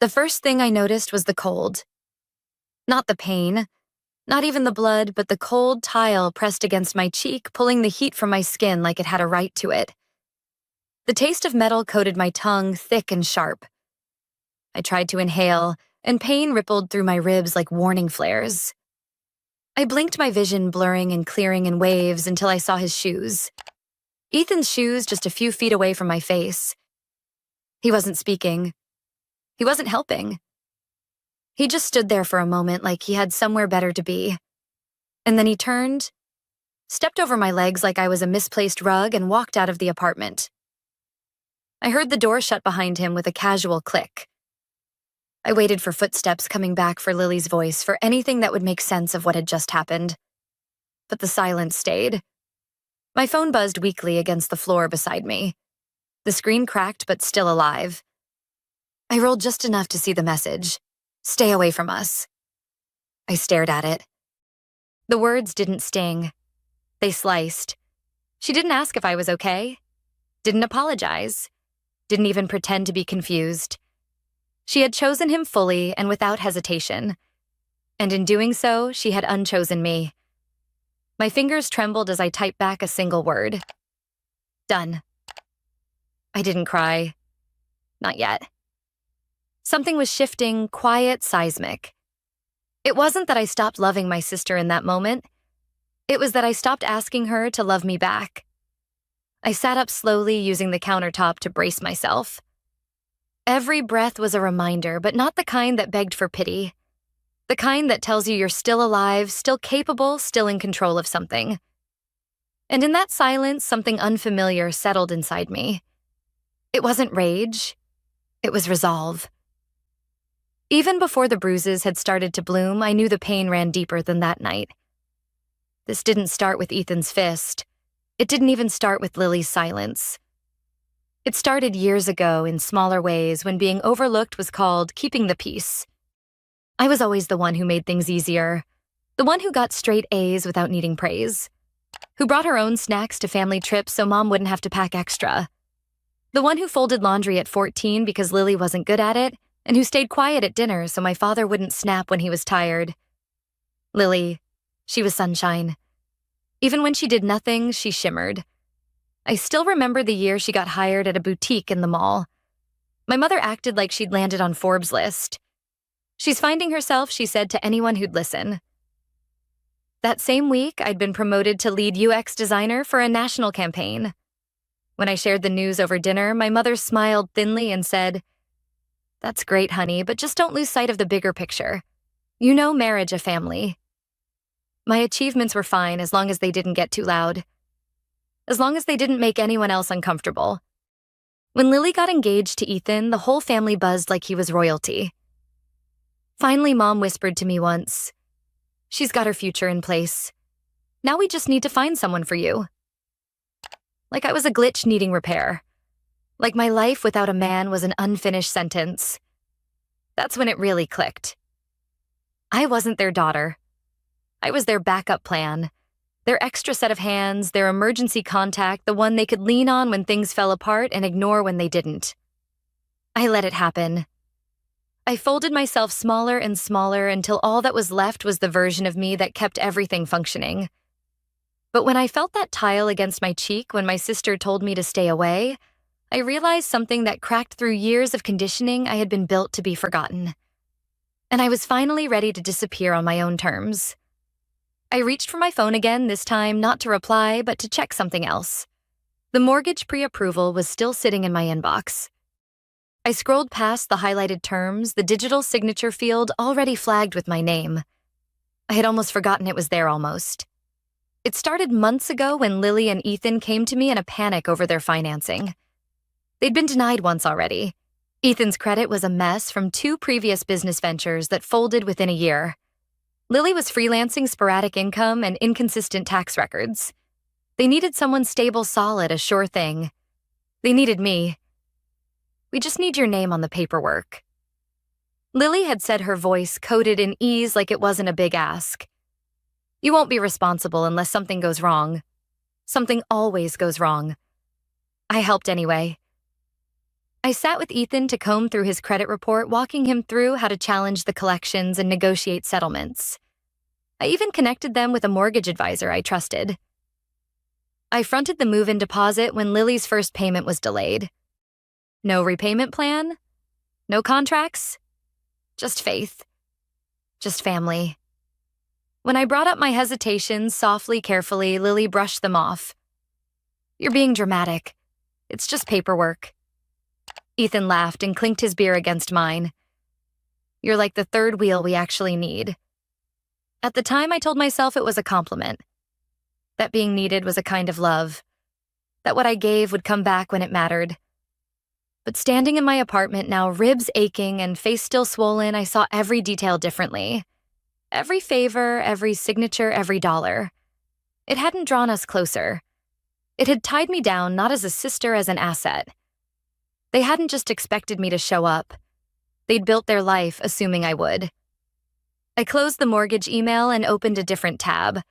The first thing I noticed was the cold. Not the pain, not even the blood, but the cold tile pressed against my cheek, pulling the heat from my skin like it had a right to it. The taste of metal coated my tongue, thick and sharp. I tried to inhale, and pain rippled through my ribs like warning flares. I blinked, my vision blurring and clearing in waves until I saw his shoes. Ethan's shoes just a few feet away from my face. He wasn't speaking. He wasn't helping. He just stood there for a moment like he had somewhere better to be. And then he turned, stepped over my legs like I was a misplaced rug, and walked out of the apartment. I heard the door shut behind him with a casual click. I waited for footsteps coming back, for Lily's voice, for anything that would make sense of what had just happened. But the silence stayed. My phone buzzed weakly against the floor beside me. The screen cracked, but still alive. I rolled just enough to see the message. "Stay away from us." I stared at it. The words didn't sting. They sliced. She didn't ask if I was okay. Didn't apologize. Didn't even pretend to be confused. She had chosen him fully and without hesitation. And in doing so, she had unchosen me. My fingers trembled as I typed back a single word. Done. I didn't cry. Not yet. Something was shifting, quiet, seismic. It wasn't that I stopped loving my sister in that moment. It was that I stopped asking her to love me back. I sat up slowly, using the countertop to brace myself. Every breath was a reminder, but not the kind that begged for pity. The kind that tells you you're still alive, still capable, still in control of something. And in that silence, something unfamiliar settled inside me. It wasn't rage. It was resolve. Even before the bruises had started to bloom, I knew the pain ran deeper than that night. This didn't start with Ethan's fist. It didn't even start with Lily's silence. It started years ago in smaller ways, when being overlooked was called keeping the peace. I was always the one who made things easier, the one who got straight A's without needing praise, who brought her own snacks to family trips so mom wouldn't have to pack extra, the one who folded laundry at 14 because Lily wasn't good at it, and who stayed quiet at dinner so my father wouldn't snap when he was tired. Lily, she was sunshine. Even when she did nothing, she shimmered. I still remember the year she got hired at a boutique in the mall. My mother acted like she'd landed on Forbes' list. "She's finding herself," she said to anyone who'd listen. That same week, I'd been promoted to lead UX designer for a national campaign. When I shared the news over dinner, my mother smiled thinly and said, "That's great, honey, but just don't lose sight of the bigger picture. You know, marriage a family." My achievements were fine as long as they didn't get too loud. As long as they didn't make anyone else uncomfortable. When Lily got engaged to Ethan, the whole family buzzed like he was royalty. Finally, Mom whispered to me once, "She's got her future in place. Now we just need to find someone for you." Like I was a glitch needing repair. Like my life without a man was an unfinished sentence. That's when it really clicked. I wasn't their daughter. I was their backup plan, their extra set of hands, their emergency contact, the one they could lean on when things fell apart and ignore when they didn't. I let it happen. I folded myself smaller and smaller until all that was left was the version of me that kept everything functioning. But when I felt that tile against my cheek when my sister told me to stay away, I realized something that cracked through years of conditioning I had been built to be forgotten. And I was finally ready to disappear on my own terms. I reached for my phone again, this time not to reply, but to check something else. The mortgage pre-approval was still sitting in my inbox. I scrolled past the highlighted terms, the digital signature field already flagged with my name. I had almost forgotten it was there almost. It started months ago when Lily and Ethan came to me in a panic over their financing. They'd been denied once already. Ethan's credit was a mess from 2 previous business ventures that folded within a year. Lily was freelancing, sporadic income, and inconsistent tax records. They needed someone stable, solid, a sure thing. They needed me. "We just need your name on the paperwork." Lily had said, her voice coded in ease like it wasn't a big ask. "You won't be responsible unless something goes wrong. Something always goes wrong." I helped anyway. I sat with Ethan to comb through his credit report, walking him through how to challenge the collections and negotiate settlements. I even connected them with a mortgage advisor I trusted. I fronted the move-in deposit when Lily's first payment was delayed. No repayment plan, no contracts, just faith, just family. When I brought up my hesitations softly, carefully, Lily brushed them off. "You're being dramatic. It's just paperwork." Ethan laughed and clinked his beer against mine. "You're like the third wheel we actually need." At the time, I told myself it was a compliment. That being needed was a kind of love. That what I gave would come back when it mattered. But standing in my apartment now, ribs aching and face still swollen, I saw every detail differently. Every favor, every signature, every dollar. It hadn't drawn us closer. It had tied me down not as a sister, as an asset. They hadn't just expected me to show up. They'd built their life assuming I would. I closed the mortgage email and opened a different tab,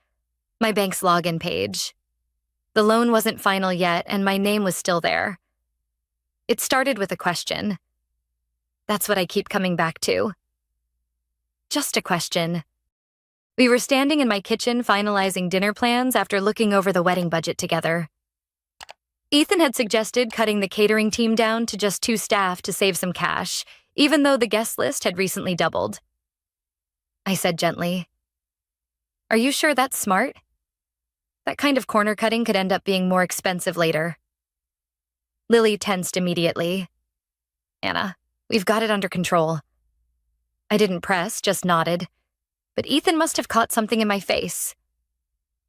my bank's login page. The loan wasn't final yet, and my name was still there. It started with a question. That's what I keep coming back to. Just a question. We were standing in my kitchen finalizing dinner plans after looking over the wedding budget together. Ethan had suggested cutting the catering team down to just 2 staff to save some cash, even though the guest list had recently doubled. I said gently, "Are you sure that's smart? That kind of corner cutting could end up being more expensive later." Lily tensed immediately. "Anna, we've got it under control." I didn't press, just nodded. But Ethan must have caught something in my face.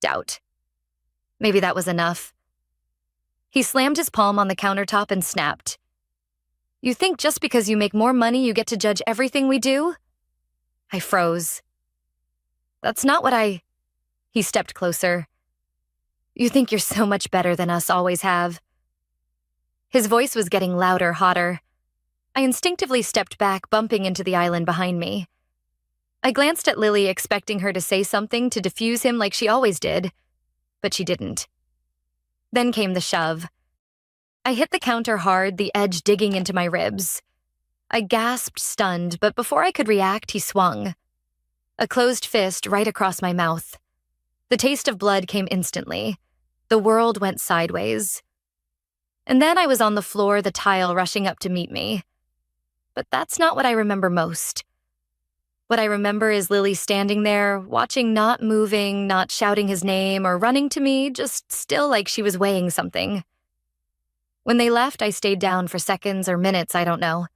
Doubt. Maybe that was enough. He slammed his palm on the countertop and snapped. "You think just because you make more money you get to judge everything we do?" I froze. "That's not what I—" He stepped closer. "You think you're so much better than us always have." His voice was getting louder, hotter. I instinctively stepped back, bumping into the island behind me. I glanced at Lily, expecting her to say something to defuse him like she always did, but she didn't. Then came the shove. I hit the counter hard, the edge digging into my ribs. I gasped, stunned, but before I could react, he swung. A closed fist right across my mouth. The taste of blood came instantly. The world went sideways. And then I was on the floor, the tile rushing up to meet me. But that's not what I remember most. What I remember is Lily standing there, watching, not moving, not shouting his name or running to me, just still like she was weighing something. When they left, I stayed down for seconds or minutes, I don't know.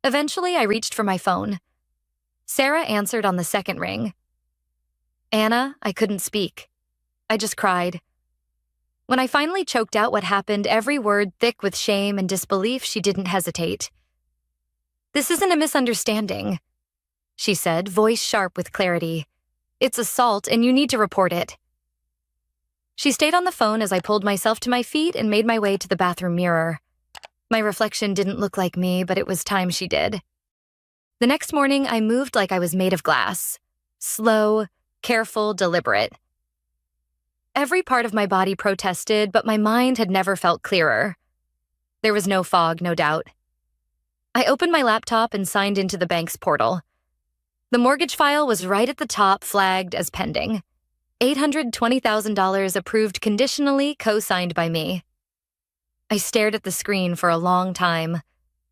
Eventually, I reached for my phone. Sarah answered on the second ring. "Anna," I couldn't speak. I just cried. When I finally choked out what happened, every word thick with shame and disbelief, she didn't hesitate. "This isn't a misunderstanding," she said, voice sharp with clarity. "It's assault, and you need to report it." She stayed on the phone as I pulled myself to my feet and made my way to the bathroom mirror. My reflection didn't look like me, but it was time she did. The next morning, I moved like I was made of glass. Slow, careful, deliberate. Every part of my body protested, but my mind had never felt clearer. There was no fog, no doubt. I opened my laptop and signed into the bank's portal. The mortgage file was right at the top, flagged as pending. $820,000 approved conditionally, co-signed by me. I stared at the screen for a long time.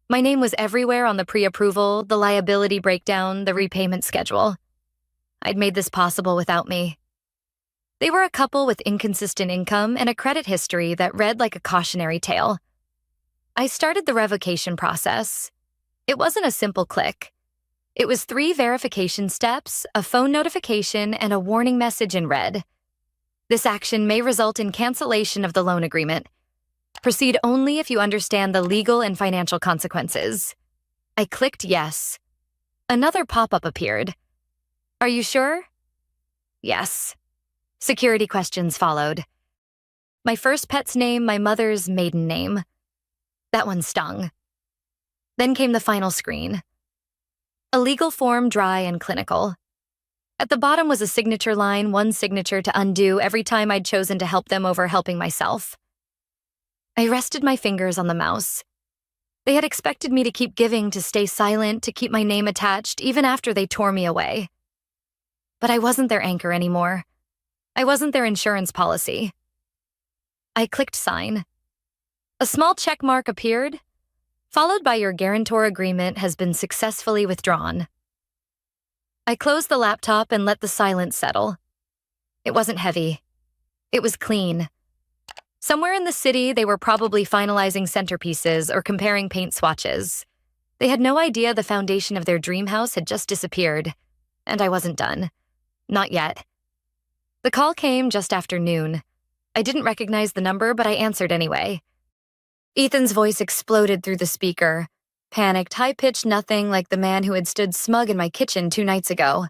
My name was everywhere on the pre-approval, the liability breakdown, the repayment schedule. I'd made this possible without me. They were a couple with inconsistent income and a credit history that read like a cautionary tale. I started the revocation process. It wasn't a simple click. It was 3 verification steps, a phone notification, and a warning message in red. This action may result in cancellation of the loan agreement. Proceed only if you understand the legal and financial consequences. I clicked yes. Another pop-up appeared. "Are you sure?" "Yes." Security questions followed. My first pet's name, my mother's maiden name. That one stung. Then came the final screen. A legal form, dry and clinical. At the bottom was a signature line, one signature to undo every time I'd chosen to help them over helping myself. I rested my fingers on the mouse. They had expected me to keep giving, to stay silent, to keep my name attached, even after they tore me away. But I wasn't their anchor anymore. I wasn't their insurance policy. I clicked sign. A small check mark appeared, followed by your guarantor agreement has been successfully withdrawn. I closed the laptop and let the silence settle. It wasn't heavy. It was clean. Somewhere in the city, they were probably finalizing centerpieces or comparing paint swatches. They had no idea the foundation of their dream house had just disappeared, and I wasn't done. Not yet. The call came just after noon. I didn't recognize the number, but I answered anyway. Ethan's voice exploded through the speaker, panicked, high-pitched nothing like the man who had stood smug in my kitchen 2 nights ago.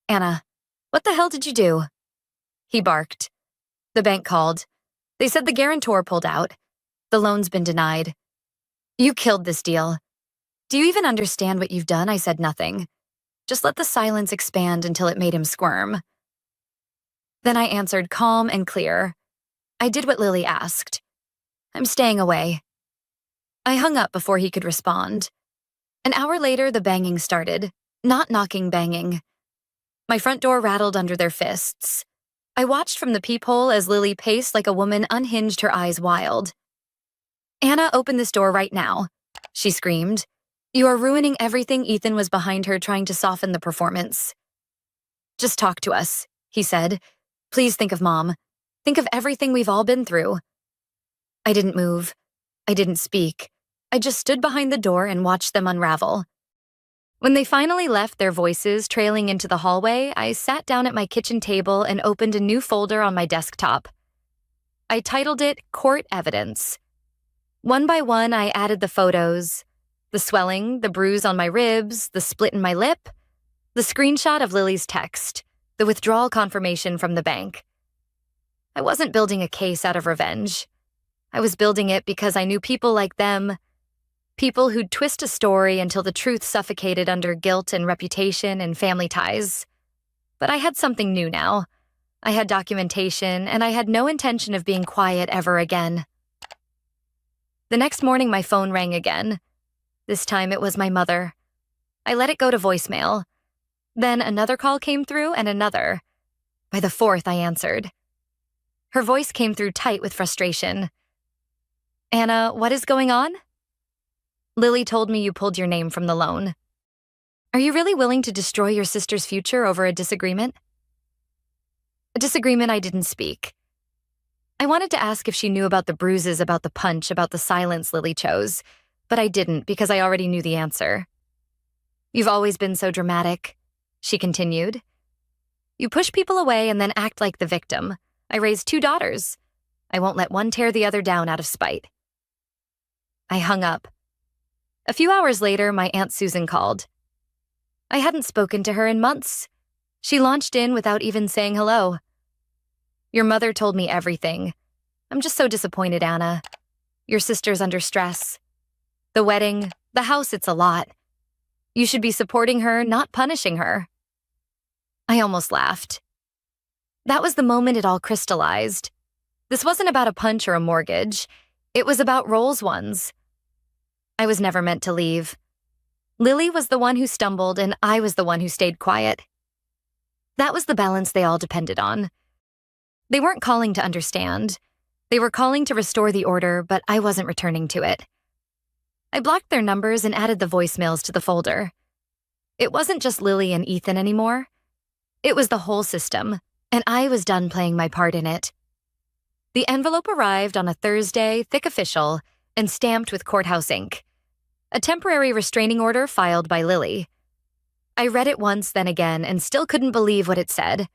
"Anna, what the hell did you do?" He barked. "The bank called. They said the guarantor pulled out. The loan's been denied. You killed this deal. Do you even understand what you've done?" I said nothing. Just let the silence expand until it made him squirm. Then I answered calm and clear. I did what Lily asked. "I'm staying away." I hung up before he could respond. An hour later, the banging started. Not knocking, banging. My front door rattled under their fists. I watched from the peephole as Lily paced like a woman, unhinged, her eyes wild. "Anna, open this door right now," she screamed. "You are ruining everything." Ethan was behind her, trying to soften the performance. "Just talk to us," he said. "Please think of Mom. Think of everything we've all been through." I didn't move. I didn't speak. I just stood behind the door and watched them unravel. When they finally left, their voices trailing into the hallway, I sat down at my kitchen table and opened a new folder on my desktop. I titled it Court Evidence. One by one, I added the photos, the swelling, the bruise on my ribs, the split in my lip, the screenshot of Lily's text, the withdrawal confirmation from the bank. I wasn't building a case out of revenge. I was building it because I knew people like them, people who'd twist a story until the truth suffocated under guilt and reputation and family ties. But I had something new now. I had documentation, and I had no intention of being quiet ever again. The next morning, my phone rang again. This time, it was my mother. I let it go to voicemail. Then another call came through, and another. By the fourth, I answered. Her voice came through tight with frustration. "Anna, what is going on?" "Lily told me you pulled your name from the loan. Are you really willing to destroy your sister's future over a disagreement?" A disagreement I didn't speak. I wanted to ask if she knew about the bruises, about the punch, about the silence Lily chose, but I didn't because I already knew the answer. "You've always been so dramatic," she continued. "You push people away and then act like the victim. I raised 2 daughters. I won't let one tear the other down out of spite." I hung up. A few hours later, my Aunt Susan called. I hadn't spoken to her in months. She launched in without even saying hello. "Your mother told me everything. I'm just so disappointed, Anna. Your sister's under stress. The wedding, the house, it's a lot. You should be supporting her, not punishing her." I almost laughed. That was the moment it all crystallized. This wasn't about a punch or a mortgage. It was about roles ones. I was never meant to leave. Lily was the one who stumbled, and I was the one who stayed quiet. That was the balance they all depended on. They weren't calling to understand. They were calling to restore the order, but I wasn't returning to it. I blocked their numbers and added the voicemails to the folder. It wasn't just Lily and Ethan anymore. It was the whole system, and I was done playing my part in it. The envelope arrived on a Thursday, thick official, and stamped with courthouse ink. A temporary restraining order filed by Lily. I read it once, then again, and still couldn't believe what it said.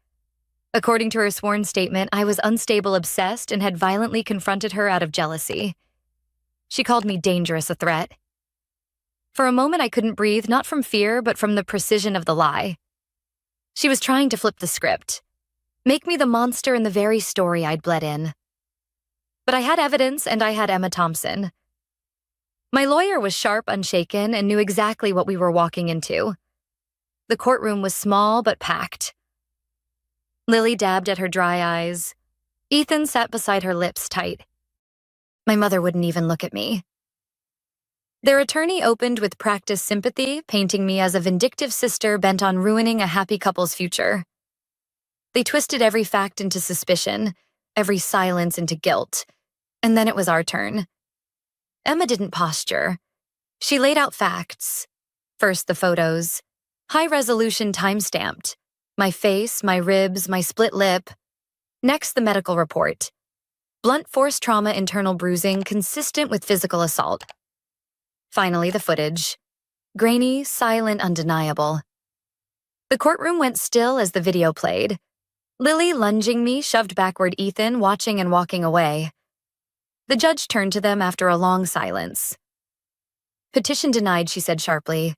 According to her sworn statement, I was unstable, obsessed, and had violently confronted her out of jealousy. She called me dangerous, a threat. For a moment, I couldn't breathe, not from fear, but from the precision of the lie. She was trying to flip the script, make me the monster in the very story I'd bled in. But I had evidence, and I had Emma Thompson. My lawyer was sharp, unshaken, and knew exactly what we were walking into. The courtroom was small but packed. Lily dabbed at her dry eyes. Ethan sat beside her, lips tight. My mother wouldn't even look at me. Their attorney opened with practiced sympathy, painting me as a vindictive sister bent on ruining a happy couple's future. They twisted every fact into suspicion, every silence into guilt, and then it was our turn. Emma didn't posture. She laid out facts. First, the photos. High-resolution time-stamped. My face, my ribs, my split lip. Next, the medical report. Blunt force trauma, internal bruising, consistent with physical assault. Finally, the footage. Grainy, silent, undeniable. The courtroom went still as the video played. Lily, lunging me, shoved backward Ethan, watching and walking away. The judge turned to them after a long silence. "Petition denied," she said sharply.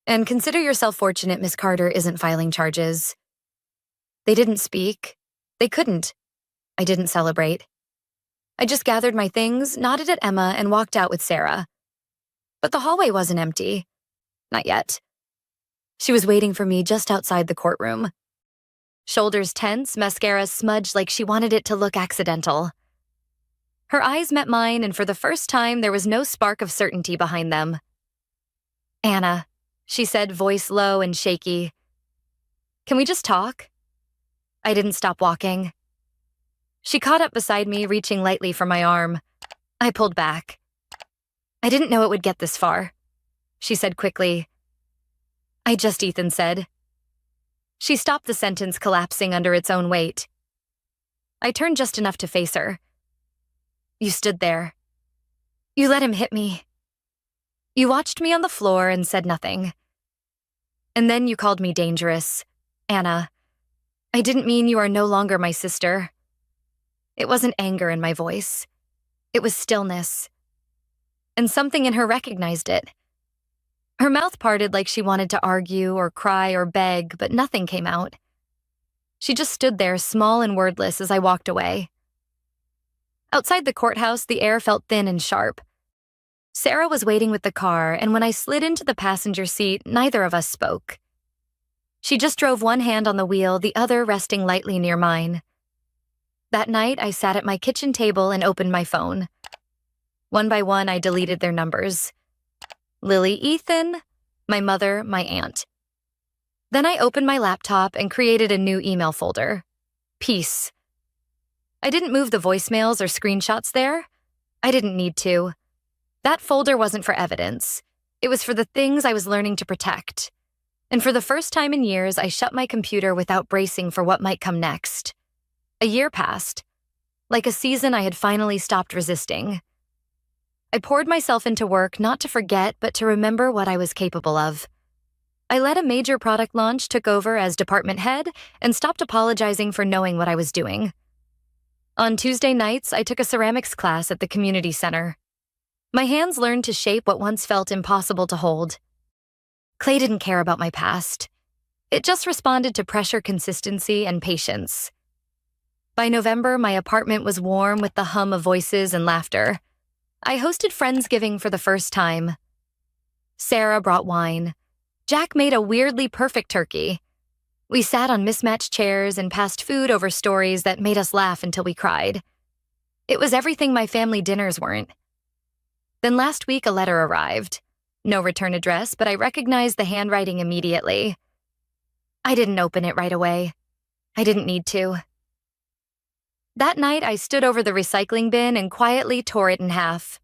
"And consider yourself fortunate Miss Carter isn't filing charges." They didn't speak. They couldn't. I didn't celebrate. I just gathered my things, nodded at Emma, and walked out with Sarah. But the hallway wasn't empty. Not yet. She was waiting for me just outside the courtroom. Shoulders tense, mascara smudged like she wanted it to look accidental. Her eyes met mine, and for the first time, there was no spark of certainty behind them. "Anna," she said, voice low and shaky. "Can we just talk?" I didn't stop walking. She caught up beside me, reaching lightly for my arm. I pulled back. "I didn't know it would get this far," she said quickly. Ethan said. She stopped the sentence, collapsing under its own weight. I turned just enough to face her. "You stood there. You let him hit me. You watched me on the floor and said nothing. And then you called me dangerous. Anna, I didn't mean you are no longer my sister." It wasn't anger in my voice. It was stillness. And something in her recognized it. Her mouth parted like she wanted to argue or cry or beg, but nothing came out. She just stood there, small and wordless, as I walked away. Outside the courthouse, the air felt thin and sharp. Sarah was waiting with the car, and when I slid into the passenger seat, neither of us spoke. She just drove one hand on the wheel, the other resting lightly near mine. That night, I sat at my kitchen table and opened my phone. One by one, I deleted their numbers. Lily, Ethan, my mother, my aunt. Then I opened my laptop and created a new email folder. Peace. I didn't move the voicemails or screenshots there. I didn't need to. That folder wasn't for evidence. It was for the things I was learning to protect. And for the first time in years, I shut my computer without bracing for what might come next. A year passed. Like a season I had finally stopped resisting. I poured myself into work not to forget, but to remember what I was capable of. I led a major product launch, took over as department head, and stopped apologizing for knowing what I was doing. On Tuesday nights, I took a ceramics class at the community center. My hands learned to shape what once felt impossible to hold. Clay didn't care about my past. It just responded to pressure, consistency, and patience. By November, my apartment was warm with the hum of voices and laughter. I hosted Friendsgiving for the first time. Sarah brought wine. Jack made a weirdly perfect turkey. We sat on mismatched chairs and passed food over stories that made us laugh until we cried. It was everything my family dinners weren't. Then last week, a letter arrived. No return address, but I recognized the handwriting immediately. I didn't open it right away. I didn't need to. That night, I stood over the recycling bin and quietly tore it in half.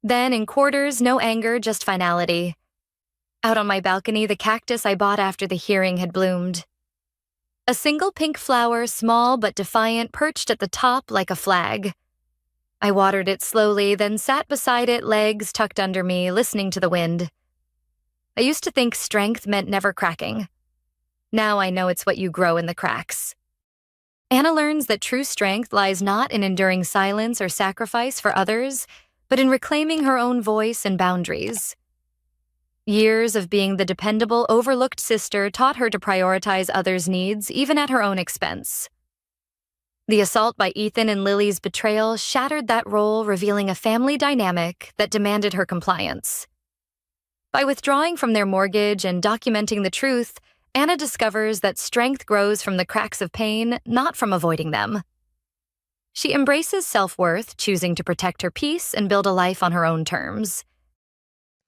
Then, in quarters, no anger, just finality. Out on my balcony, the cactus I bought after the hearing had bloomed. A single pink flower, small but defiant, perched at the top like a flag. I watered it slowly, then sat beside it, legs tucked under me, listening to the wind. I used to think strength meant never cracking. Now I know it's what you grow in the cracks. Anna learns that true strength lies not in enduring silence or sacrifice for others, but in reclaiming her own voice and boundaries. Years of being the dependable, overlooked sister taught her to prioritize others' needs, even at her own expense. The assault by Ethan and Lily's betrayal shattered that role, revealing a family dynamic that demanded her compliance. By withdrawing from their mortgage and documenting the truth, Anna discovers that strength grows from the cracks of pain, not from avoiding them. She embraces self-worth, choosing to protect her peace and build a life on her own terms.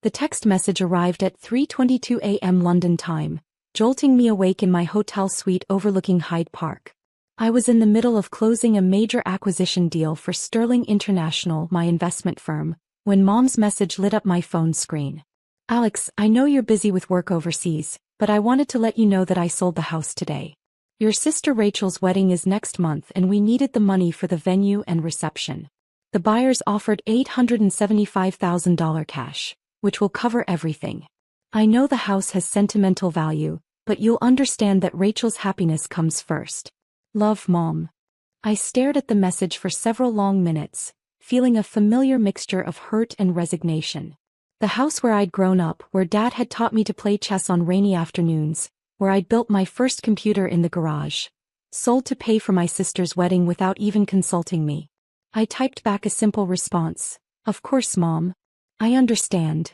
The text message arrived at 3:22 a.m. London time, jolting me awake in my hotel suite overlooking Hyde Park. I was in the middle of closing a major acquisition deal for Sterling International, my investment firm, when Mom's message lit up my phone screen. "Alex, I know you're busy with work overseas, but I wanted to let you know that I sold the house today. Your sister Rachel's wedding is next month and we needed the money for the venue and reception. The buyers offered $875,000 cash, which will cover everything. I know the house has sentimental value, but you'll understand that Rachel's happiness comes first. Love, Mom." I stared at the message for several long minutes, feeling a familiar mixture of hurt and resignation. The house where I'd grown up, where Dad had taught me to play chess on rainy afternoons, where I'd built my first computer in the garage, sold to pay for my sister's wedding without even consulting me. I typed back a simple response, "Of course, Mom. I understand."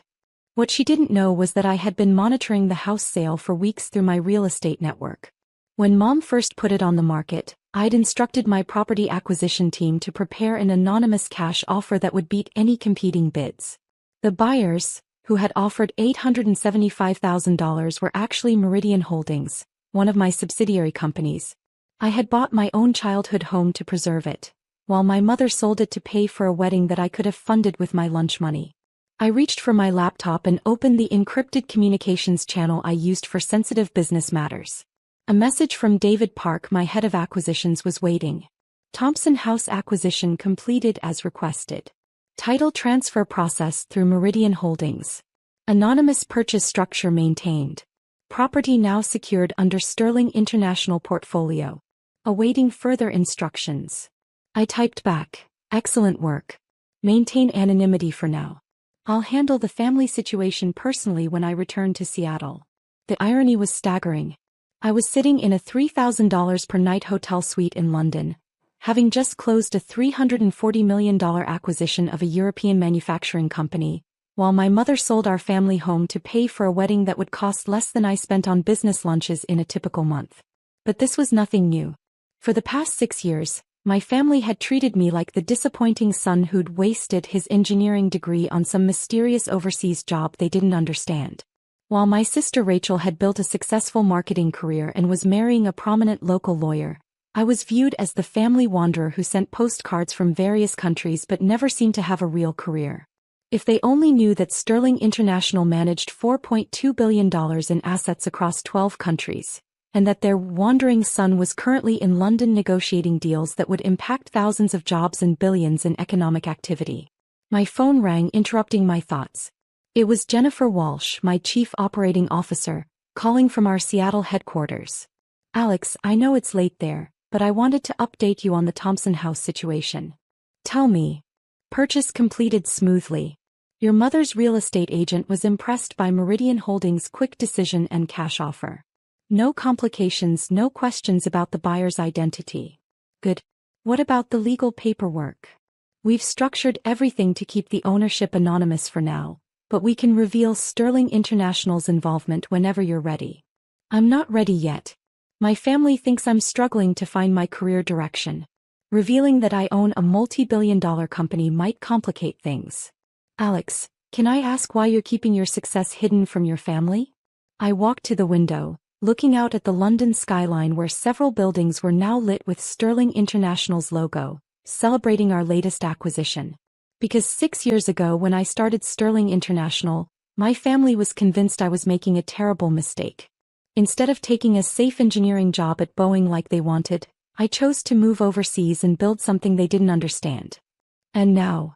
What she didn't know was that I had been monitoring the house sale for weeks through my real estate network. When Mom first put it on the market, I'd instructed my property acquisition team to prepare an anonymous cash offer that would beat any competing bids. The buyers, who had offered $875,000, were actually Meridian Holdings, one of my subsidiary companies. I had bought my own childhood home to preserve it, while my mother sold it to pay for a wedding that I could have funded with my lunch money. I reached for my laptop and opened the encrypted communications channel I used for sensitive business matters. A message from David Park, my head of acquisitions, was waiting. "Thompson House acquisition completed as requested. Title transfer process through Meridian Holdings. Anonymous purchase structure maintained. Property now secured under Sterling International portfolio. Awaiting further instructions." I typed back, "Excellent work. Maintain anonymity for now. I'll handle the family situation personally when I return to Seattle." The irony was staggering. I was sitting in a $3,000 per night hotel suite in London, having just closed a $340 million acquisition of a European manufacturing company, while my mother sold our family home to pay for a wedding that would cost less than I spent on business lunches in a typical month. But this was nothing new. For the past 6 years, my family had treated me like the disappointing son who'd wasted his engineering degree on some mysterious overseas job they didn't understand. While my sister Rachel had built a successful marketing career and was marrying a prominent local lawyer, I was viewed as the family wanderer who sent postcards from various countries but never seemed to have a real career. If they only knew that Sterling International managed $4.2 billion in assets across 12 countries, and that their wandering son was currently in London negotiating deals that would impact thousands of jobs and billions in economic activity. My phone rang, interrupting my thoughts. It was Jennifer Walsh, my chief operating officer, calling from our Seattle headquarters. "Alex, I know it's late there, but I wanted to update you on the Thompson House situation." "Tell me." "Purchase completed smoothly. Your mother's real estate agent was impressed by Meridian Holdings' quick decision and cash offer. No complications, no questions about the buyer's identity." "Good. What about the legal paperwork?" "We've structured everything to keep the ownership anonymous for now, but we can reveal Sterling International's involvement whenever you're ready." "I'm not ready yet. My family thinks I'm struggling to find my career direction. Revealing that I own a multi-billion-dollar company might complicate things." "Alex, can I ask why you're keeping your success hidden from your family?" I walked to the window, looking out at the London skyline where several buildings were now lit with Sterling International's logo, celebrating our latest acquisition. Because 6 years ago when I started Sterling International, my family was convinced I was making a terrible mistake. Instead of taking a safe engineering job at Boeing like they wanted, I chose to move overseas and build something they didn't understand. And now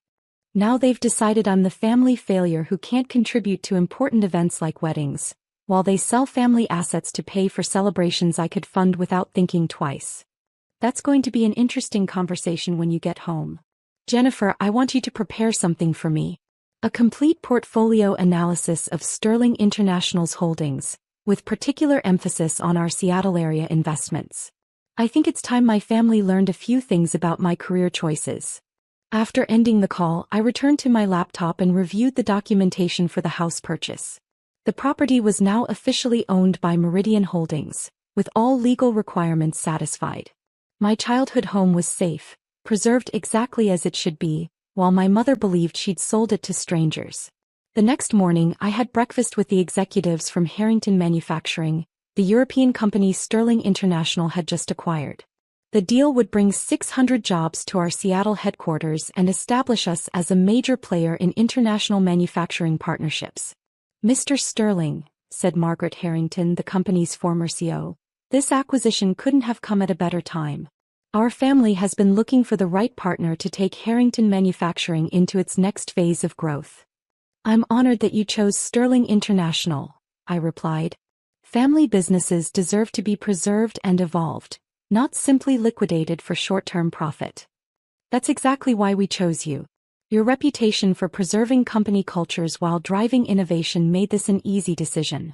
they've decided I'm the family failure who can't contribute to important events like weddings, while they sell family assets to pay for celebrations I could fund without thinking twice. That's going to be an interesting conversation when you get home. "Jennifer, I want you to prepare something for me. A complete portfolio analysis of Sterling International's holdings, with particular emphasis on our Seattle area investments. I think it's time my family learned a few things about my career choices." After ending the call, I returned to my laptop and reviewed the documentation for the house purchase. The property was now officially owned by Meridian Holdings, with all legal requirements satisfied. My childhood home was safe, preserved exactly as it should be, while my mother believed she'd sold it to strangers. The next morning, I had breakfast with the executives from Harrington Manufacturing, the European company Sterling International had just acquired. The deal would bring 600 jobs to our Seattle headquarters and establish us as a major player in international manufacturing partnerships. Mr. Sterling, said Margaret Harrington, the company's former CEO, this acquisition couldn't have come at a better time. Our family has been looking for the right partner to take Harrington Manufacturing into its next phase of growth. I'm honored that you chose Sterling International, I replied. Family businesses deserve to be preserved and evolved, not simply liquidated for short-term profit. That's exactly why we chose you. Your reputation for preserving company cultures while driving innovation made this an easy decision.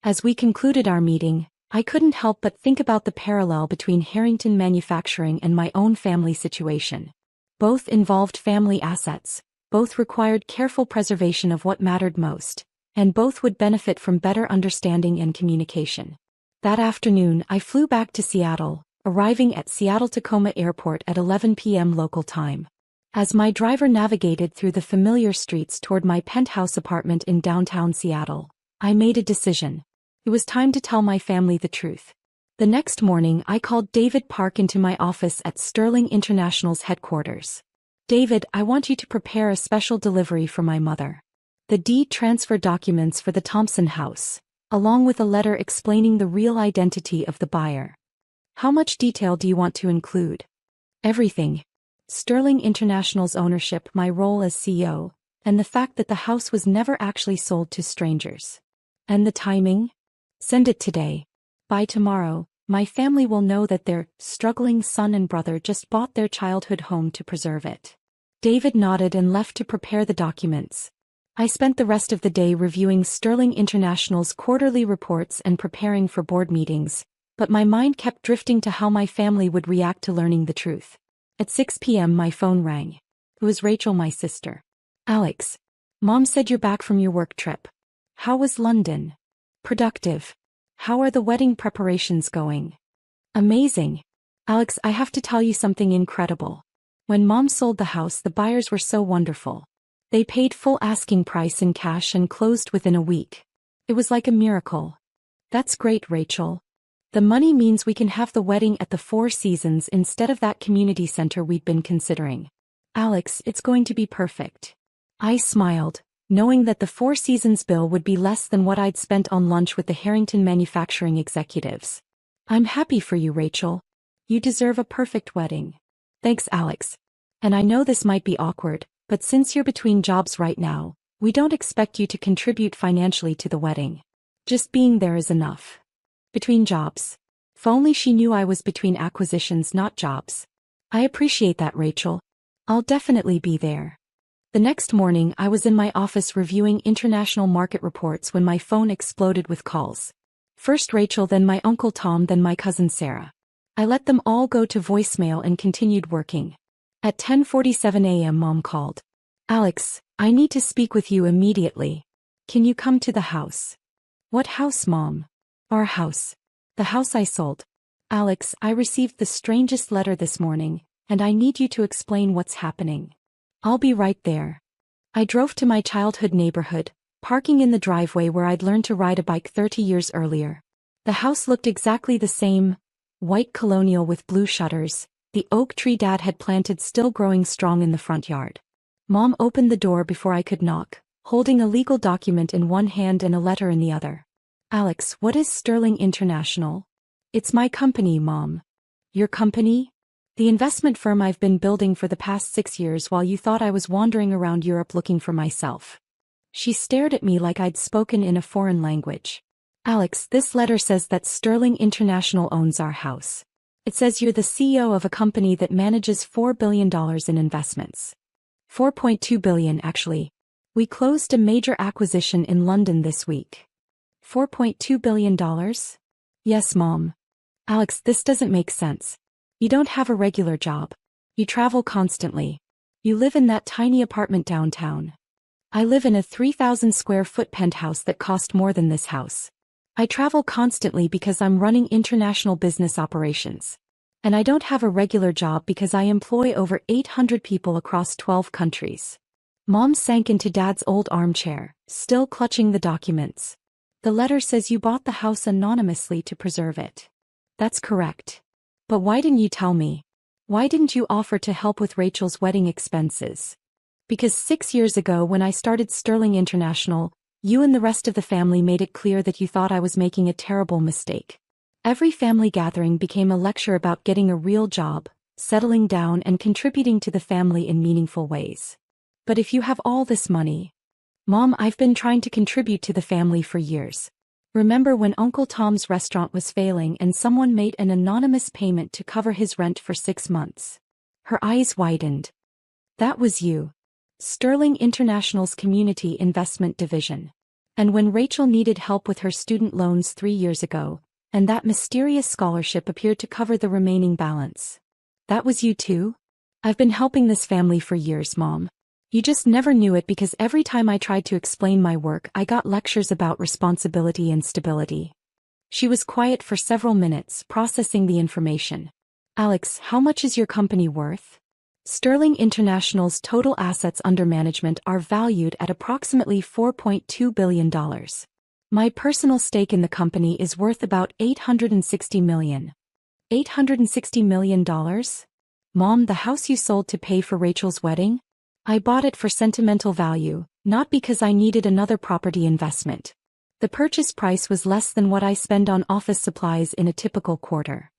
As we concluded our meeting, I couldn't help but think about the parallel between Harrington Manufacturing and my own family situation. Both involved family assets, both required careful preservation of what mattered most, and both would benefit from better understanding and communication. That afternoon, I flew back to Seattle, arriving at Seattle-Tacoma Airport at 11 p.m. local time. As my driver navigated through the familiar streets toward my penthouse apartment in downtown Seattle, I made a decision. It was time to tell my family the truth. The next morning, I called David Park into my office at Sterling International's headquarters. David, I want you to prepare a special delivery for my mother. The deed transfer documents for the Thompson house, along with a letter explaining the real identity of the buyer. How much detail do you want to include? Everything. Sterling International's ownership, my role as CEO, and the fact that the house was never actually sold to strangers. And the timing? Send it today. By tomorrow, my family will know that their struggling son and brother just bought their childhood home to preserve it. David nodded and left to prepare the documents. I spent the rest of the day reviewing Sterling International's quarterly reports and preparing for board meetings, but my mind kept drifting to how my family would react to learning the truth. At 6 p.m. my phone rang. It was Rachel, my sister. Alex. Mom said you're back from your work trip. How was London? Productive. How are the wedding preparations going? Amazing. Alex, I have to tell you something incredible. When Mom sold the house, the buyers were so wonderful. They paid full asking price in cash and closed within a week. It was like a miracle. That's great, Rachel. The money means we can have the wedding at the Four Seasons instead of that community center we'd been considering. Alex, it's going to be perfect. I smiled, knowing that the Four Seasons bill would be less than what I'd spent on lunch with the Harrington Manufacturing executives. I'm happy for you, Rachel. You deserve a perfect wedding. Thanks, Alex. And I know this might be awkward, but since you're between jobs right now, we don't expect you to contribute financially to the wedding. Just being there is enough. Between jobs. If only she knew I was between acquisitions, not jobs. I appreciate that, Rachel. I'll definitely be there. The next morning, I was in my office reviewing international market reports when my phone exploded with calls. First Rachel, then my Uncle Tom, then my cousin Sarah. I let them all go to voicemail and continued working. At 10:47 a.m. Mom called. Alex, I need to speak with you immediately. Can you come to the house? What house, Mom? Our house. The house I sold. Alex, I received the strangest letter this morning, and I need you to explain what's happening. I'll be right there. I drove to my childhood neighborhood, parking in the driveway where I'd learned to ride a bike 30 years earlier. The house looked exactly the same, white colonial with blue shutters, the oak tree Dad had planted still growing strong in the front yard. Mom opened the door before I could knock, holding a legal document in one hand and a letter in the other. Alex, what is Sterling International? It's my company, Mom. Your company? The investment firm I've been building for the past 6 years while you thought I was wandering around Europe looking for myself. She stared at me like I'd spoken in a foreign language. Alex, this letter says that Sterling International owns our house. It says you're the CEO of a company that manages $4 billion in investments. 4.2 billion, actually. We closed a major acquisition in London this week. $4.2 billion? Yes, Mom. Alex, this doesn't make sense. You don't have a regular job. You travel constantly. You live in that tiny apartment downtown. I live in a 3,000 square foot penthouse that cost more than this house. I travel constantly because I'm running international business operations. And I don't have a regular job because I employ over 800 people across 12 countries. Mom sank into Dad's old armchair, still clutching the documents. The letter says you bought the house anonymously to preserve it. That's correct. But why didn't you tell me? Why didn't you offer to help with Rachel's wedding expenses? Because 6 years ago when I started Sterling International, you and the rest of the family made it clear that you thought I was making a terrible mistake. Every family gathering became a lecture about getting a real job, settling down and contributing to the family in meaningful ways. But if you have all this money... Mom, I've been trying to contribute to the family for years. Remember when Uncle Tom's restaurant was failing and someone made an anonymous payment to cover his rent for 6 months? Her eyes widened. That was you. Sterling International's Community Investment Division. And when Rachel needed help with her student loans 3 years ago, and that mysterious scholarship appeared to cover the remaining balance. That was you too? I've been helping this family for years, Mom. You just never knew it because every time I tried to explain my work I got lectures about responsibility and stability. She was quiet for several minutes, processing the information. Alex, how much is your company worth? Sterling International's total assets under management are valued at approximately $4.2 billion. My personal stake in the company is worth about $860 million. $860 million? Mom, the house you sold to pay for Rachel's wedding? I bought it for sentimental value, not because I needed another property investment. The purchase price was less than what I spend on office supplies in a typical quarter.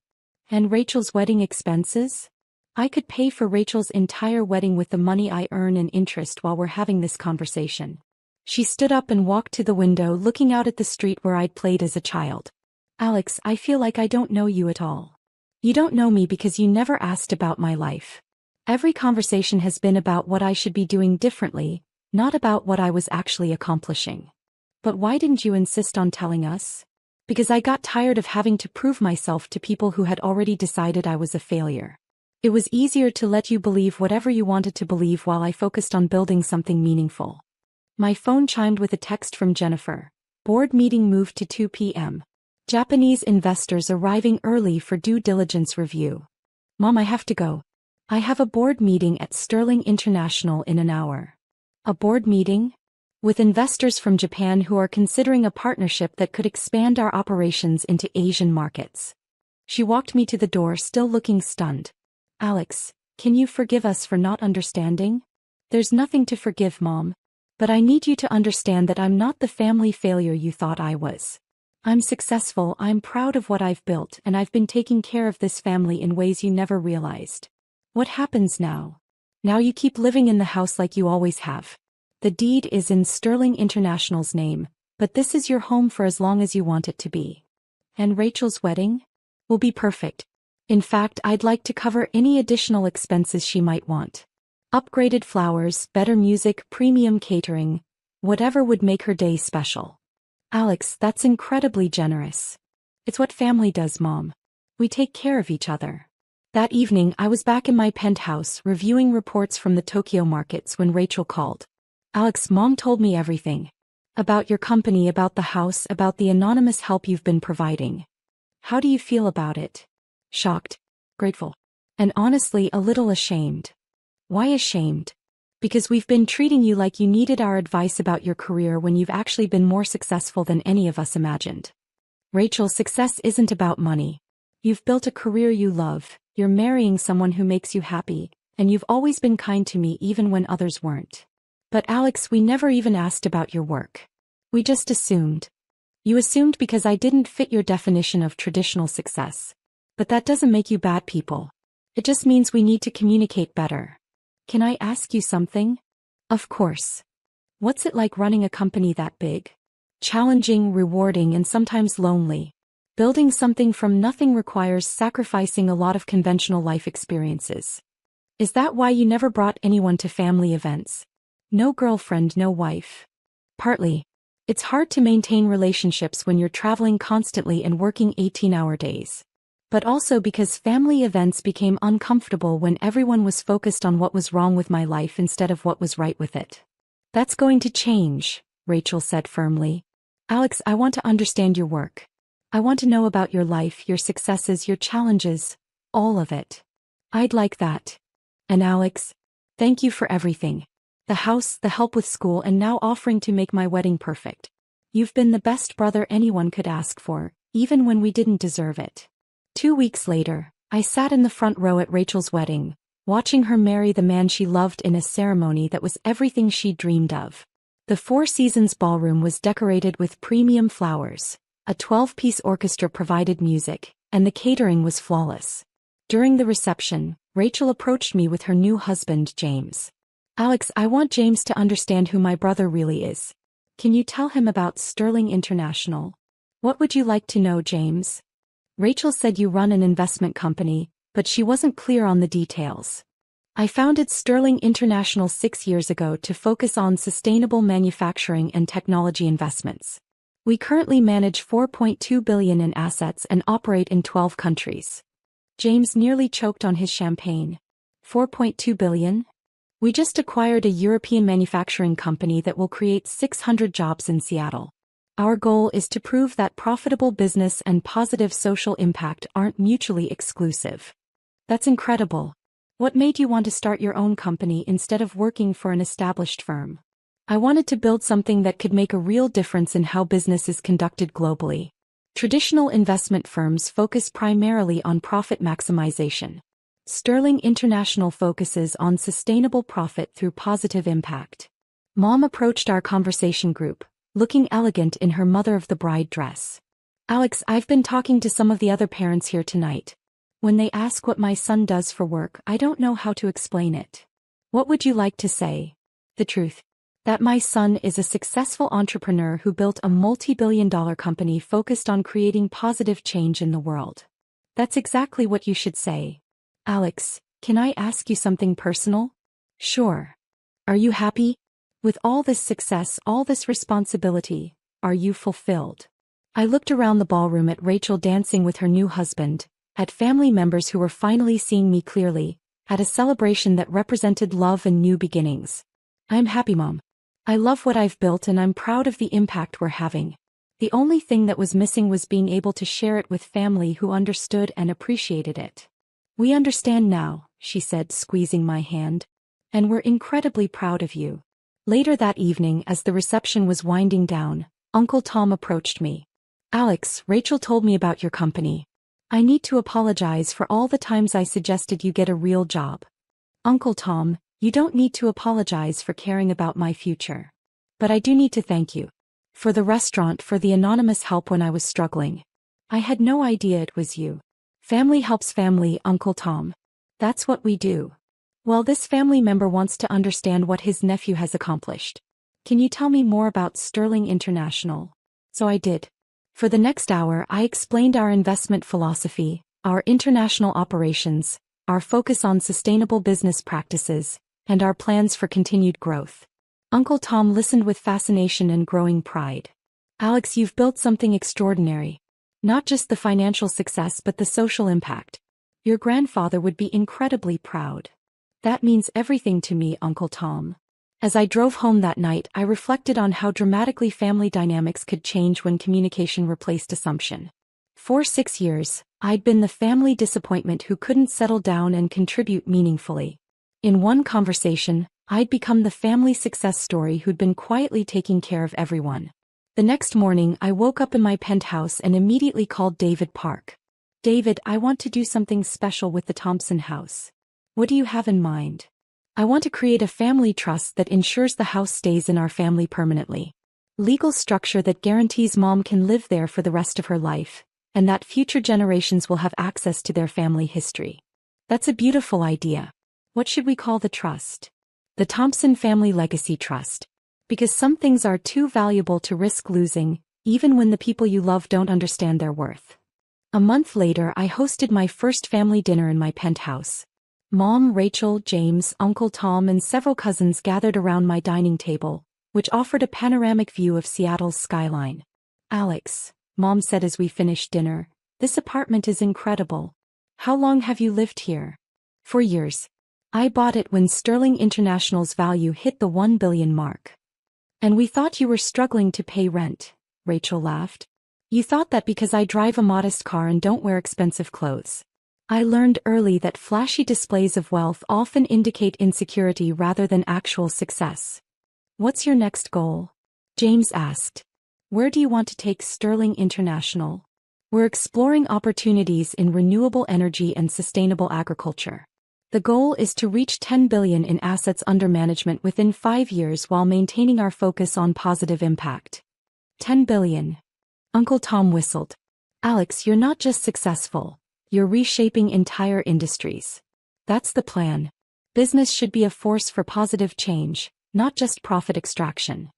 And Rachel's wedding expenses? I could pay for Rachel's entire wedding with the money I earn in interest while we're having this conversation. She stood up and walked to the window, looking out at the street where I'd played as a child. Alex, I feel like I don't know you at all. You don't know me because you never asked about my life. Every conversation has been about what I should be doing differently, not about what I was actually accomplishing. But why didn't you insist on telling us? Because I got tired of having to prove myself to people who had already decided I was a failure. It was easier to let you believe whatever you wanted to believe while I focused on building something meaningful. My phone chimed with a text from Jennifer. Board meeting moved to 2 p.m. Japanese investors arriving early for due diligence review. Mom, I have to go. I have a board meeting at Sterling International in an hour. A board meeting? With investors from Japan who are considering a partnership that could expand our operations into Asian markets. She walked me to the door, still looking stunned. Alex, can you forgive us for not understanding? There's nothing to forgive, Mom. But I need you to understand that I'm not the family failure you thought I was. I'm successful, I'm proud of what I've built, and I've been taking care of this family in ways you never realized. What happens now? Now you keep living in the house like you always have. The deed is in Sterling International's name, but this is your home for as long as you want it to be. And Rachel's wedding? Will be perfect. In fact, I'd like to cover any additional expenses she might want. Upgraded flowers, better music, premium catering, whatever would make her day special. Alex, that's incredibly generous. It's what family does, Mom. We take care of each other. That evening, I was back in my penthouse reviewing reports from the Tokyo markets when Rachel called. Alex, Mom told me everything. About your company, about the house, about the anonymous help you've been providing. How do you feel about it? Shocked, grateful, and honestly a little ashamed. Why ashamed? Because we've been treating you like you needed our advice about your career when you've actually been more successful than any of us imagined. Rachel, success isn't about money. You've built a career you love, you're marrying someone who makes you happy, and you've always been kind to me even when others weren't. But Alex, we never even asked about your work. We just assumed. You assumed because I didn't fit your definition of traditional success. But that doesn't make you bad people. It just means we need to communicate better. Can I ask you something? Of course. What's it like running a company that big? Challenging, rewarding, and sometimes lonely. Building something from nothing requires sacrificing a lot of conventional life experiences. Is that why you never brought anyone to family events? No girlfriend, no wife. Partly. It's hard to maintain relationships when you're traveling constantly and working 18-hour days. But also because family events became uncomfortable when everyone was focused on what was wrong with my life instead of what was right with it. That's going to change, Rachel said firmly. Alex, I want to understand your work. I want to know about your life, your successes, your challenges, all of it. I'd like that. And Alex, thank you for everything. The house, the help with school, and now offering to make my wedding perfect. You've been the best brother anyone could ask for, even when we didn't deserve it. 2 weeks later, I sat in the front row at Rachel's wedding, watching her marry the man she loved in a ceremony that was everything she'd dreamed of. The Four Seasons ballroom was decorated with premium flowers, a 12-piece orchestra provided music, and the catering was flawless. During the reception, Rachel approached me with her new husband, James. Alex, I want James to understand who my brother really is. Can you tell him about Sterling International? What would you like to know, James? Rachel said you run an investment company, but she wasn't clear on the details. I founded Sterling International 6 years ago to focus on sustainable manufacturing and technology investments. We currently manage $4.2 billion in assets and operate in 12 countries. James nearly choked on his champagne. $4.2 billion? We just acquired a European manufacturing company that will create 600 jobs in Seattle. Our goal is to prove that profitable business and positive social impact aren't mutually exclusive. That's incredible. What made you want to start your own company instead of working for an established firm? I wanted to build something that could make a real difference in how business is conducted globally. Traditional investment firms focus primarily on profit maximization. Sterling International focuses on sustainable profit through positive impact. Mom approached our conversation group, looking elegant in her mother-of-the-bride dress. Alex, I've been talking to some of the other parents here tonight. When they ask what my son does for work, I don't know how to explain it. What would you like to say? The truth. That my son is a successful entrepreneur who built a multi-billion-dollar company focused on creating positive change in the world. That's exactly what you should say. Alex, can I ask you something personal? Sure. Are you happy? With all this success, all this responsibility, are you fulfilled? I looked around the ballroom at Rachel dancing with her new husband, at family members who were finally seeing me clearly, at a celebration that represented love and new beginnings. I'm happy, Mom. I love what I've built and I'm proud of the impact we're having. The only thing that was missing was being able to share it with family who understood and appreciated it. We understand now, she said, squeezing my hand. And we're incredibly proud of you. Later that evening, as the reception was winding down, Uncle Tom approached me. Alex, Rachel told me about your company. I need to apologize for all the times I suggested you get a real job. Uncle Tom, you don't need to apologize for caring about my future. But I do need to thank you. For the restaurant, for the anonymous help when I was struggling. I had no idea it was you. Family helps family, Uncle Tom. That's what we do. Well, this family member wants to understand what his nephew has accomplished. Can you tell me more about Sterling International? So I did. For the next hour, I explained our investment philosophy, our international operations, our focus on sustainable business practices, and our plans for continued growth. Uncle Tom listened with fascination and growing pride. Alex, you've built something extraordinary. Not just the financial success but the social impact. Your grandfather would be incredibly proud. That means everything to me, Uncle Tom. As I drove home that night, I reflected on how dramatically family dynamics could change when communication replaced assumption. For 6 years, I'd been the family disappointment who couldn't settle down and contribute meaningfully. In one conversation, I'd become the family success story who'd been quietly taking care of everyone. The next morning, I woke up in my penthouse and immediately called David Park. David, I want to do something special with the Thompson house. What do you have in mind? I want to create a family trust that ensures the house stays in our family permanently. Legal structure that guarantees Mom can live there for the rest of her life, and that future generations will have access to their family history. That's a beautiful idea. What should we call the trust? The Thompson Family Legacy Trust. Because some things are too valuable to risk losing, even when the people you love don't understand their worth. A month later, I hosted my first family dinner in my penthouse. Mom, Rachel, James, Uncle Tom, and several cousins gathered around my dining table, which offered a panoramic view of Seattle's skyline. Alex, Mom said as we finished dinner, this apartment is incredible. How long have you lived here? For years. I bought it when Sterling International's value hit the $1 billion mark. And we thought you were struggling to pay rent, Rachel laughed. You thought that because I drive a modest car and don't wear expensive clothes. I learned early that flashy displays of wealth often indicate insecurity rather than actual success. What's your next goal? James asked. Where do you want to take Sterling International? We're exploring opportunities in renewable energy and sustainable agriculture. The goal is to reach 10 billion in assets under management within 5 years while maintaining our focus on positive impact. 10 billion. Uncle Tom whistled. Alex, you're not just successful, you're reshaping entire industries. That's the plan. Business should be a force for positive change, not just profit extraction.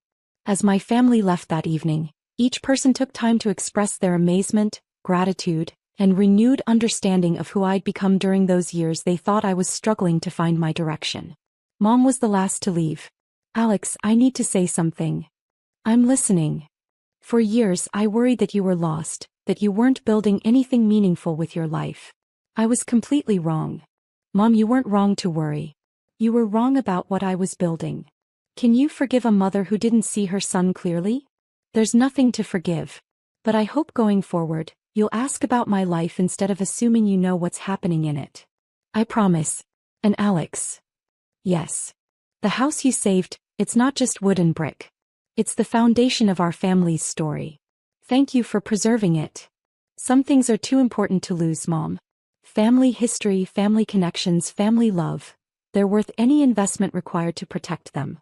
As my family left that evening, each person took time to express their amazement, gratitude, and renewed understanding of who I'd become during those years they thought I was struggling to find my direction. Mom was the last to leave. Alex, I need to say something. I'm listening. For years I worried that you were lost, that you weren't building anything meaningful with your life. I was completely wrong. Mom, you weren't wrong to worry. You were wrong about what I was building. Can you forgive a mother who didn't see her son clearly? There's nothing to forgive. But I hope going forward, you'll ask about my life instead of assuming you know what's happening in it. I promise. And Alex. Yes. The house you saved, it's not just wood and brick. It's the foundation of our family's story. Thank you for preserving it. Some things are too important to lose, Mom. Family history, family connections, family love. They're worth any investment required to protect them.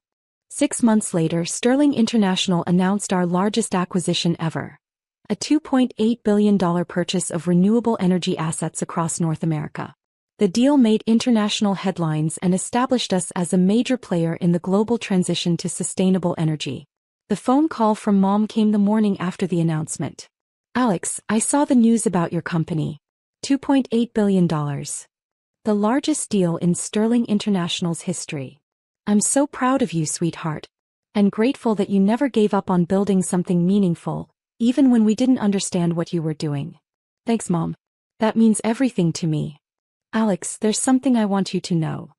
6 months later, Sterling International announced our largest acquisition ever. A $2.8 billion purchase of renewable energy assets across North America. The deal made international headlines and established us as a major player in the global transition to sustainable energy. The phone call from Mom came the morning after the announcement. Alex, I saw the news about your company. $2.8 billion. The largest deal in Sterling International's history. I'm so proud of you, sweetheart. And grateful that you never gave up on building something meaningful, even when we didn't understand what you were doing. Thanks, Mom. That means everything to me. Alex, there's something I want you to know.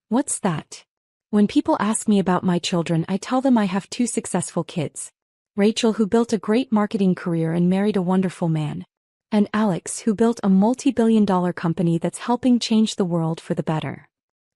What's that? When people ask me about my children, I tell them I have 2 successful kids. Rachel, who built a great marketing career and married a wonderful man. And Alex, who built a multi-billion-dollar company that's helping change the world for the better.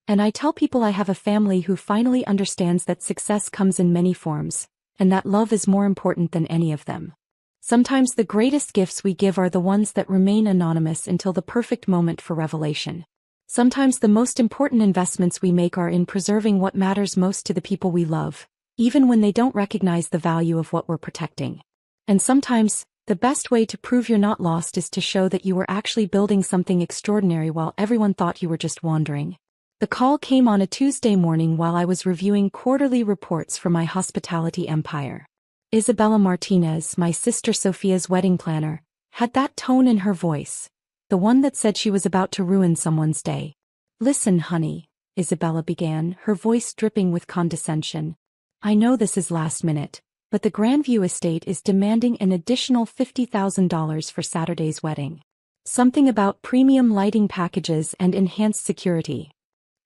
And I tell people I have a family who finally understands that success comes in many forms, and that love is more important than any of them. Sometimes the greatest gifts we give are the ones that remain anonymous until the perfect moment for revelation. Sometimes the most important investments we make are in preserving what matters most to the people we love, even when they don't recognize the value of what we're protecting. And sometimes, the best way to prove you're not lost is to show that you were actually building something extraordinary while everyone thought you were just wandering. The call came on a Tuesday morning while I was reviewing quarterly reports for my hospitality empire. Isabella Martinez, my sister Sophia's wedding planner, had that tone in her voice, the one that said she was about to ruin someone's day. Listen, honey, Isabella began, her voice dripping with condescension. I know this is last minute, but the Grandview estate is demanding an additional $50,000 for Saturday's wedding. Something about premium lighting packages and enhanced security.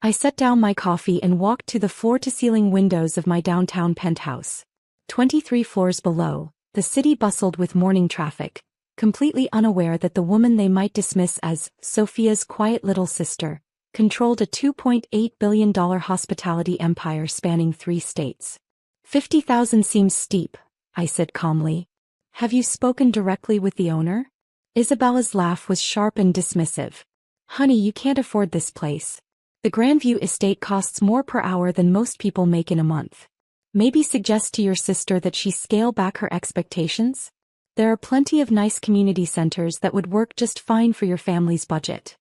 I set down my coffee and walked to the floor-to-ceiling windows of my downtown penthouse. 23 floors below, the city bustled with morning traffic, completely unaware that the woman they might dismiss as Sophia's quiet little sister controlled a $2.8 billion hospitality empire spanning 3 states. 50,000 seems steep, I said calmly. Have you spoken directly with the owner? Isabella's laugh was sharp and dismissive. Honey, you can't afford this place. The Grandview estate costs more per hour than most people make in a month. Maybe suggest to your sister that she scale back her expectations? There are plenty of nice community centers that would work just fine for your family's budget.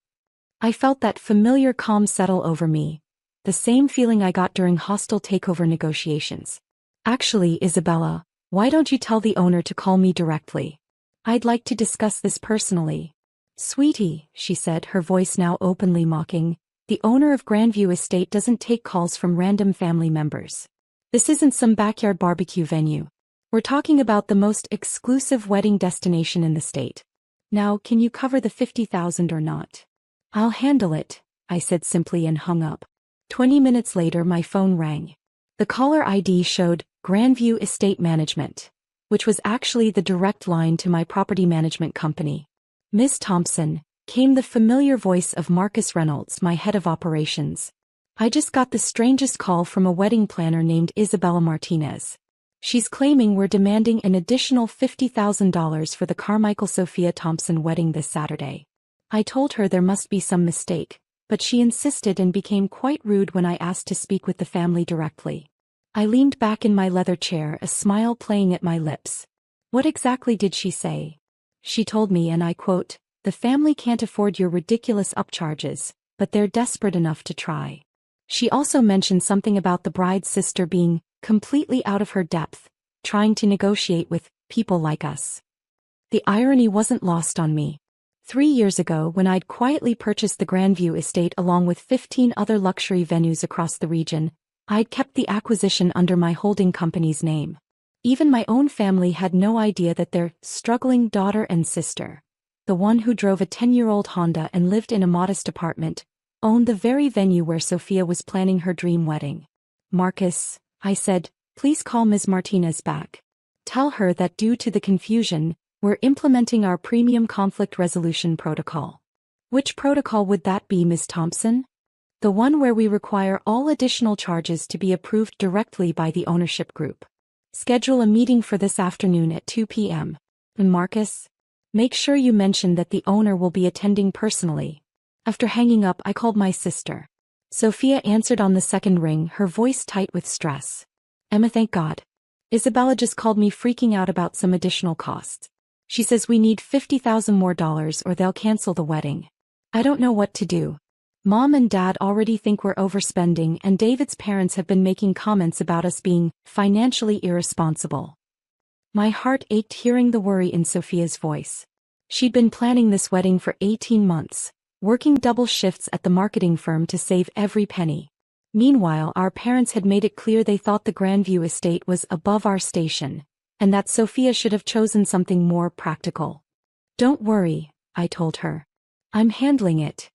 I felt that familiar calm settle over me, the same feeling I got during hostile takeover negotiations. Actually, Isabella, why don't you tell the owner to call me directly? I'd like to discuss this personally. Sweetie, she said, her voice now openly mocking, the owner of Grandview Estate doesn't take calls from random family members. This isn't some backyard barbecue venue. We're talking about the most exclusive wedding destination in the state. Now, can you cover the $50,000 or not? I'll handle it, I said simply and hung up. 20 minutes later my phone rang. The caller ID showed Grandview Estate Management, which was actually the direct line to my property management company. Ms. Thompson, came the familiar voice of Marcus Reynolds, my head of operations. I just got the strangest call from a wedding planner named Isabella Martinez. She's claiming we're demanding an additional $50,000 for the Carmichael Sophia Thompson wedding this Saturday. I told her there must be some mistake, but she insisted and became quite rude when I asked to speak with the family directly. I leaned back in my leather chair, a smile playing at my lips. What exactly did she say? She told me, and I quote, "The family can't afford your ridiculous upcharges, but they're desperate enough to try." She also mentioned something about the bride's sister being completely out of her depth, trying to negotiate with people like us. The irony wasn't lost on me. 3 years ago, when I'd quietly purchased the Grandview estate along with 15 other luxury venues across the region, I'd kept the acquisition under my holding company's name. Even my own family had no idea that their struggling daughter and sister, the one who drove a 10-year-old Honda and lived in a modest apartment, owned the very venue where Sophia was planning her dream wedding. "Marcus," I said, "please call Ms. Martinez back. Tell her that due to the confusion, we're implementing our premium conflict resolution protocol." "Which protocol would that be, Ms. Thompson?" "The one where we require all additional charges to be approved directly by the ownership group. Schedule a meeting for this afternoon at 2 p.m. And Marcus, make sure you mention that the owner will be attending personally." After hanging up, I called my sister. Sophia answered on the second ring, her voice tight with stress. "Emma, thank God. Isabella just called me freaking out about some additional costs. She says we need $50,000 more or they'll cancel the wedding. I don't know what to do. Mom and Dad already think we're overspending, and David's parents have been making comments about us being financially irresponsible." My heart ached hearing the worry in Sophia's voice. She'd been planning this wedding for 18 months, working double shifts at the marketing firm to save every penny. Meanwhile, our parents had made it clear they thought the Grandview estate was above our station, and that Sophia should have chosen something more practical. "Don't worry," I told her. "I'm handling it.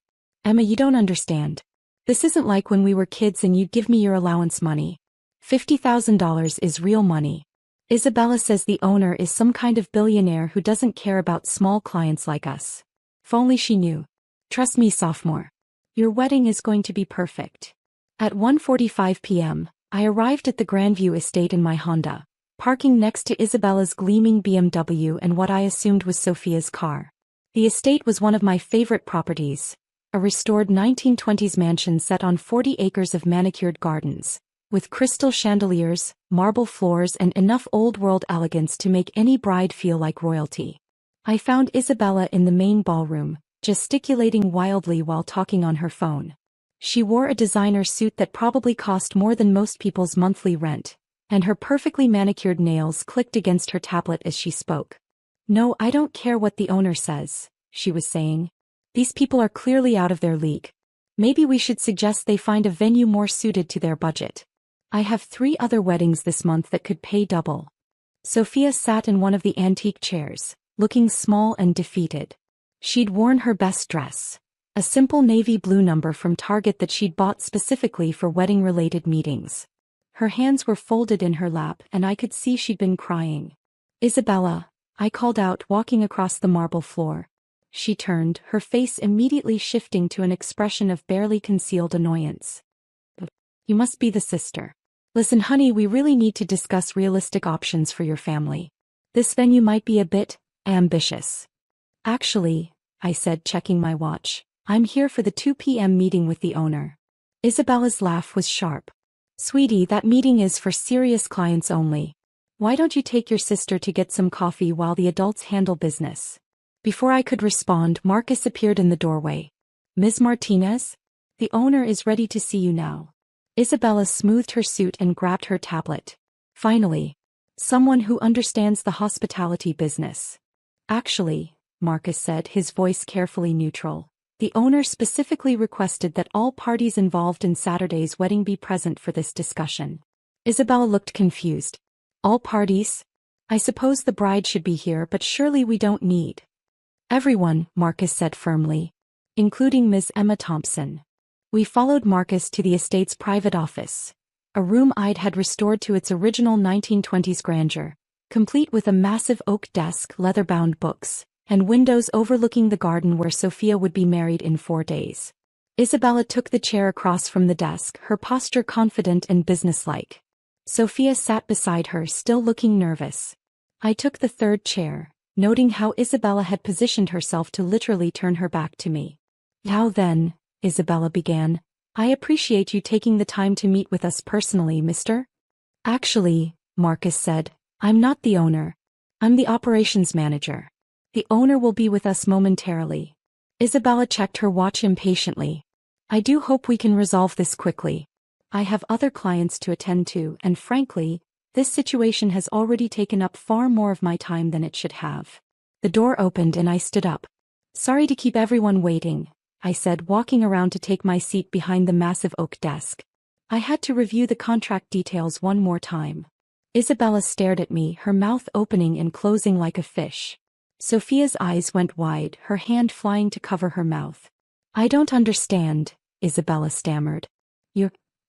Emma, you don't understand. This isn't like when we were kids and you'd give me your allowance money. $50,000 is real money. Isabella says the owner is some kind of billionaire who doesn't care about small clients like us. If only she knew. Trust me, sophomore. Your wedding is going to be perfect." At 1:45 p.m., I arrived at the Grandview estate in my Honda, parking next to Isabella's gleaming BMW and what I assumed was Sophia's car. The estate was one of my favorite properties, a restored 1920s mansion set on 40 acres of manicured gardens, with crystal chandeliers, marble floors, and enough old-world elegance to make any bride feel like royalty. I found Isabella in the main ballroom, gesticulating wildly while talking on her phone. She wore a designer suit that probably cost more than most people's monthly rent, and her perfectly manicured nails clicked against her tablet as she spoke. "No, I don't care what the owner says," she was saying. "These people are clearly out of their league. Maybe we should suggest they find a venue more suited to their budget. I have 3 other weddings this month that could pay double." Sophia sat in one of the antique chairs, looking small and defeated. She'd worn her best dress, a simple navy blue number from Target that she'd bought specifically for wedding-related meetings. Her hands were folded in her lap, and I could see she'd been crying. "Isabella," I called out, walking across the marble floor. She turned, her face immediately shifting to an expression of barely concealed annoyance. "You must be the sister. Listen, honey, we really need to discuss realistic options for your family. This venue might be a bit ambitious." "Actually," I said, checking my watch, "I'm here for the 2 p.m. meeting with the owner." Isabella's laugh was sharp. "Sweetie, that meeting is for serious clients only. Why don't you take your sister to get some coffee while the adults handle business?" Before I could respond, Marcus appeared in the doorway. "Ms. Martinez? The owner is ready to see you now." Isabella smoothed her suit and grabbed her tablet. "Finally. Someone who understands the hospitality business." "Actually," Marcus said, his voice carefully neutral, "the owner specifically requested that all parties involved in Saturday's wedding be present for this discussion." Isabella looked confused. "All parties? I suppose the bride should be here, but surely we don't need—" "Everyone," Marcus said firmly, "including Ms. Emma Thompson." We followed Marcus to the estate's private office, a room I'd had restored to its original 1920s grandeur, complete with a massive oak desk, leather-bound books, and windows overlooking the garden where Sophia would be married in 4 days. Isabella took the chair across from the desk, her posture confident and businesslike. Sophia sat beside her, still looking nervous. I took the third chair, noting how Isabella had positioned herself to literally turn her back to me. "Now then," Isabella began, "I appreciate you taking the time to meet with us personally, mister." "Actually," Marcus said, "I'm not the owner. I'm the operations manager. The owner will be with us momentarily." Isabella checked her watch impatiently. "I do hope we can resolve this quickly. I have other clients to attend to, and frankly, this situation has already taken up far more of my time than it should have." The door opened and I stood up. "Sorry to keep everyone waiting," I said, walking around to take my seat behind the massive oak desk. "I had to review the contract details one more time." Isabella stared at me, her mouth opening and closing like a fish. Sophia's eyes went wide, her hand flying to cover her mouth. "I don't understand," Isabella stammered.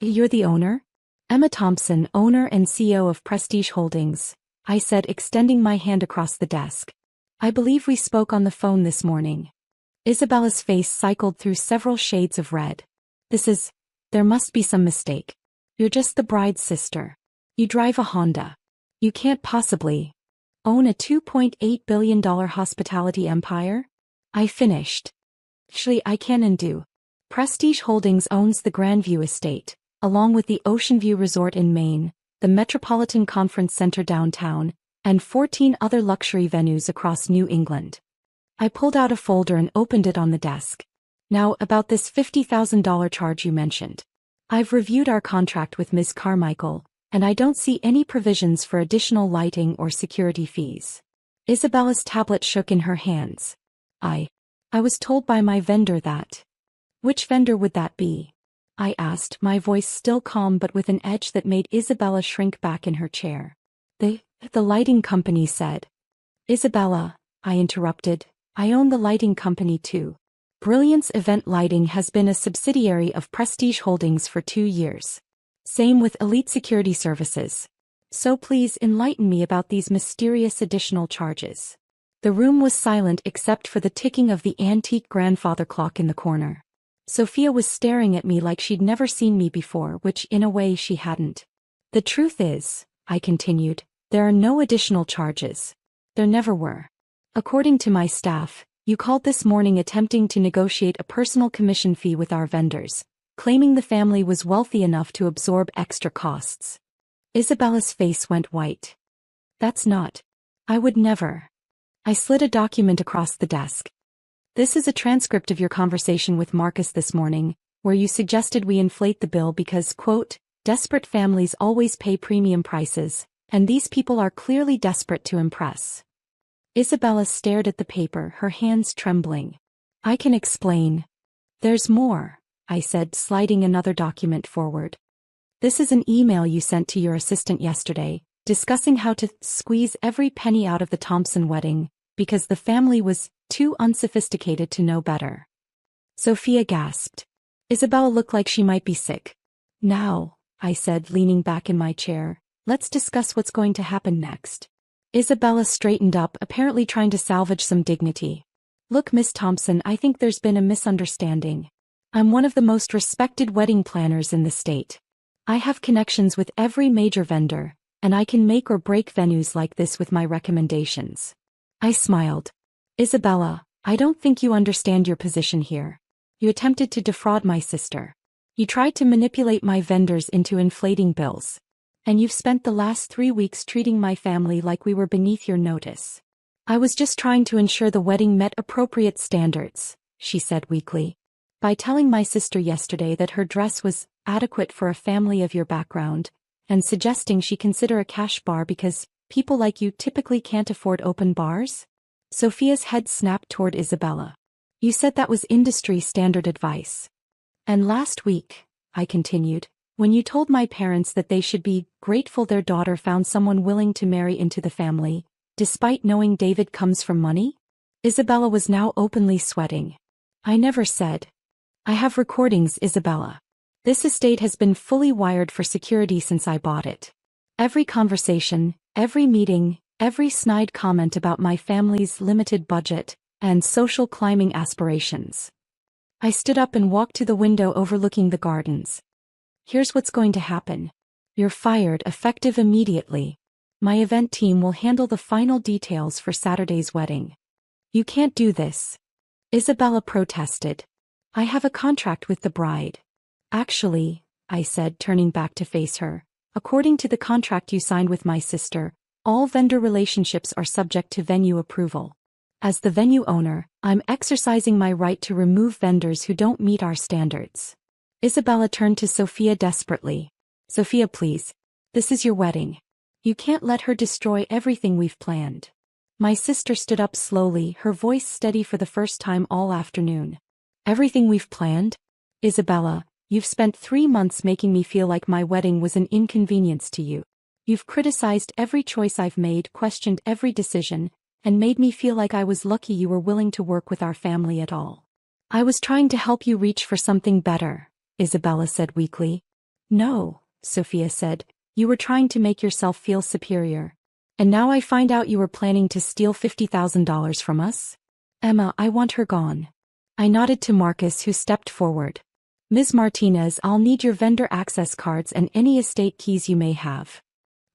You're the owner?" "Emma Thompson, owner and CEO of Prestige Holdings," I said, extending my hand across the desk. "I believe we spoke on the phone this morning." Isabella's face cycled through several shades of red. There must be some mistake. You're just the bride's sister. You drive a Honda. You can't possibly own a $2.8 billion hospitality empire?" I finished. "Actually, I can and do. Prestige Holdings owns the Grandview Estate, along with the Ocean View Resort in Maine, the Metropolitan Conference Center downtown, and 14 other luxury venues across New England." I pulled out a folder and opened it on the desk. "Now, about this $50,000 charge you mentioned. I've reviewed our contract with Ms. Carmichael, and I don't see any provisions for additional lighting or security fees." Isabella's tablet shook in her hands. I was told by my vendor that." "Which vendor would that be?" I asked, my voice still calm but with an edge that made Isabella shrink back in her chair. The lighting company said." "Isabella," I interrupted, "I own the lighting company too. Brilliance Event Lighting has been a subsidiary of Prestige Holdings for 2 years. Same with Elite Security Services. So please enlighten me about these mysterious additional charges." The room was silent except for the ticking of the antique grandfather clock in the corner. Sophia was staring at me like she'd never seen me before, which in a way she hadn't. "The truth is," I continued, "there are no additional charges. There never were. According to my staff, you called this morning attempting to negotiate a personal commission fee with our vendors, claiming the family was wealthy enough to absorb extra costs." Isabella's face went white. "That's not. I would never." I slid a document across the desk. "This is a transcript of your conversation with Marcus this morning, where you suggested we inflate the bill because, quote, desperate families always pay premium prices, and these people are clearly desperate to impress." Isabella stared at the paper, her hands trembling. "I can explain." "There's more," I said, sliding another document forward. "This is an email you sent to your assistant yesterday, discussing how to squeeze every penny out of the Thompson wedding, because the family was too unsophisticated to know better." Sophia gasped. Isabella looked like she might be sick. "Now," I said, leaning back in my chair, "let's discuss what's going to happen next." Isabella straightened up, apparently trying to salvage some dignity. "Look, Miss Thompson, I think there's been a misunderstanding. I'm one of the most respected wedding planners in the state. I have connections with every major vendor, and I can make or break venues like this with my recommendations." I smiled. "Isabella, I don't think you understand your position here. You attempted to defraud my sister. You tried to manipulate my vendors into inflating bills. And you've spent the last 3 weeks treating my family like we were beneath your notice." "I was just trying to ensure the wedding met appropriate standards," she said weakly. "By telling my sister yesterday that her dress was adequate for a family of your background, and suggesting she consider a cash bar because people like you typically can't afford open bars?" Sophia's head snapped toward Isabella. "You said that was industry standard advice. And last week," I continued, "when you told my parents that they should be grateful their daughter found someone willing to marry into the family, despite knowing David comes from money?" Isabella was now openly sweating. "I never said. I have recordings, Isabella. This estate has been fully wired for security since I bought it. Every conversation, every meeting, every snide comment about my family's limited budget and social climbing aspirations. I stood up and walked to the window overlooking the gardens. Here's what's going to happen. You're fired, effective immediately. My event team will handle the final details for Saturday's wedding. You can't do this. Isabella protested. I have a contract with the bride. Actually, I said, turning back to face her, according to the contract you signed with my sister, all vendor relationships are subject to venue approval. As the venue owner, I'm exercising my right to remove vendors who don't meet our standards. Isabella turned to Sophia desperately. Sophia, please. This is your wedding. You can't let her destroy everything we've planned. My sister stood up slowly, her voice steady for the first time all afternoon. Everything we've planned? Isabella, you've spent 3 months making me feel like my wedding was an inconvenience to you. You've criticized every choice I've made, questioned every decision, and made me feel like I was lucky you were willing to work with our family at all. I was trying to help you reach for something better, Isabella said weakly. No, Sophia said, you were trying to make yourself feel superior. And now I find out you were planning to steal $50,000 from us? Emma, I want her gone. I nodded to Marcus, who stepped forward. Ms. Martinez, I'll need your vendor access cards and any estate keys you may have.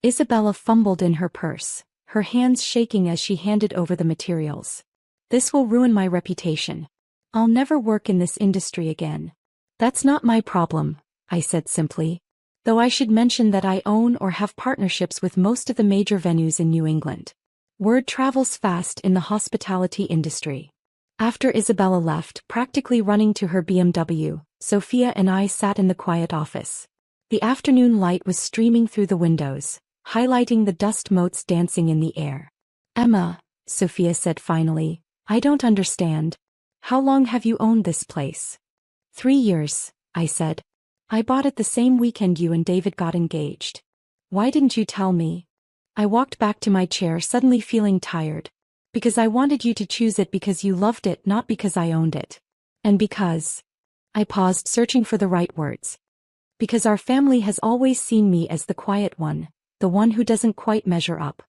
Isabella fumbled in her purse, her hands shaking as she handed over the materials. This will ruin my reputation. I'll never work in this industry again. That's not my problem, I said simply. Though I should mention that I own or have partnerships with most of the major venues in New England. Word travels fast in the hospitality industry. After Isabella left, practically running to her BMW, Sophia and I sat in the quiet office. The afternoon light was streaming through the windows, highlighting the dust motes dancing in the air. Emma, Sophia said finally, I don't understand. How long have you owned this place? 3 years, I said. I bought it the same weekend you and David got engaged. Why didn't you tell me? I walked back to my chair, suddenly feeling tired. Because I wanted you to choose it because you loved it, not because I owned it. And because... I paused, searching for the right words. Because our family has always seen me as the quiet one, the one who doesn't quite measure up.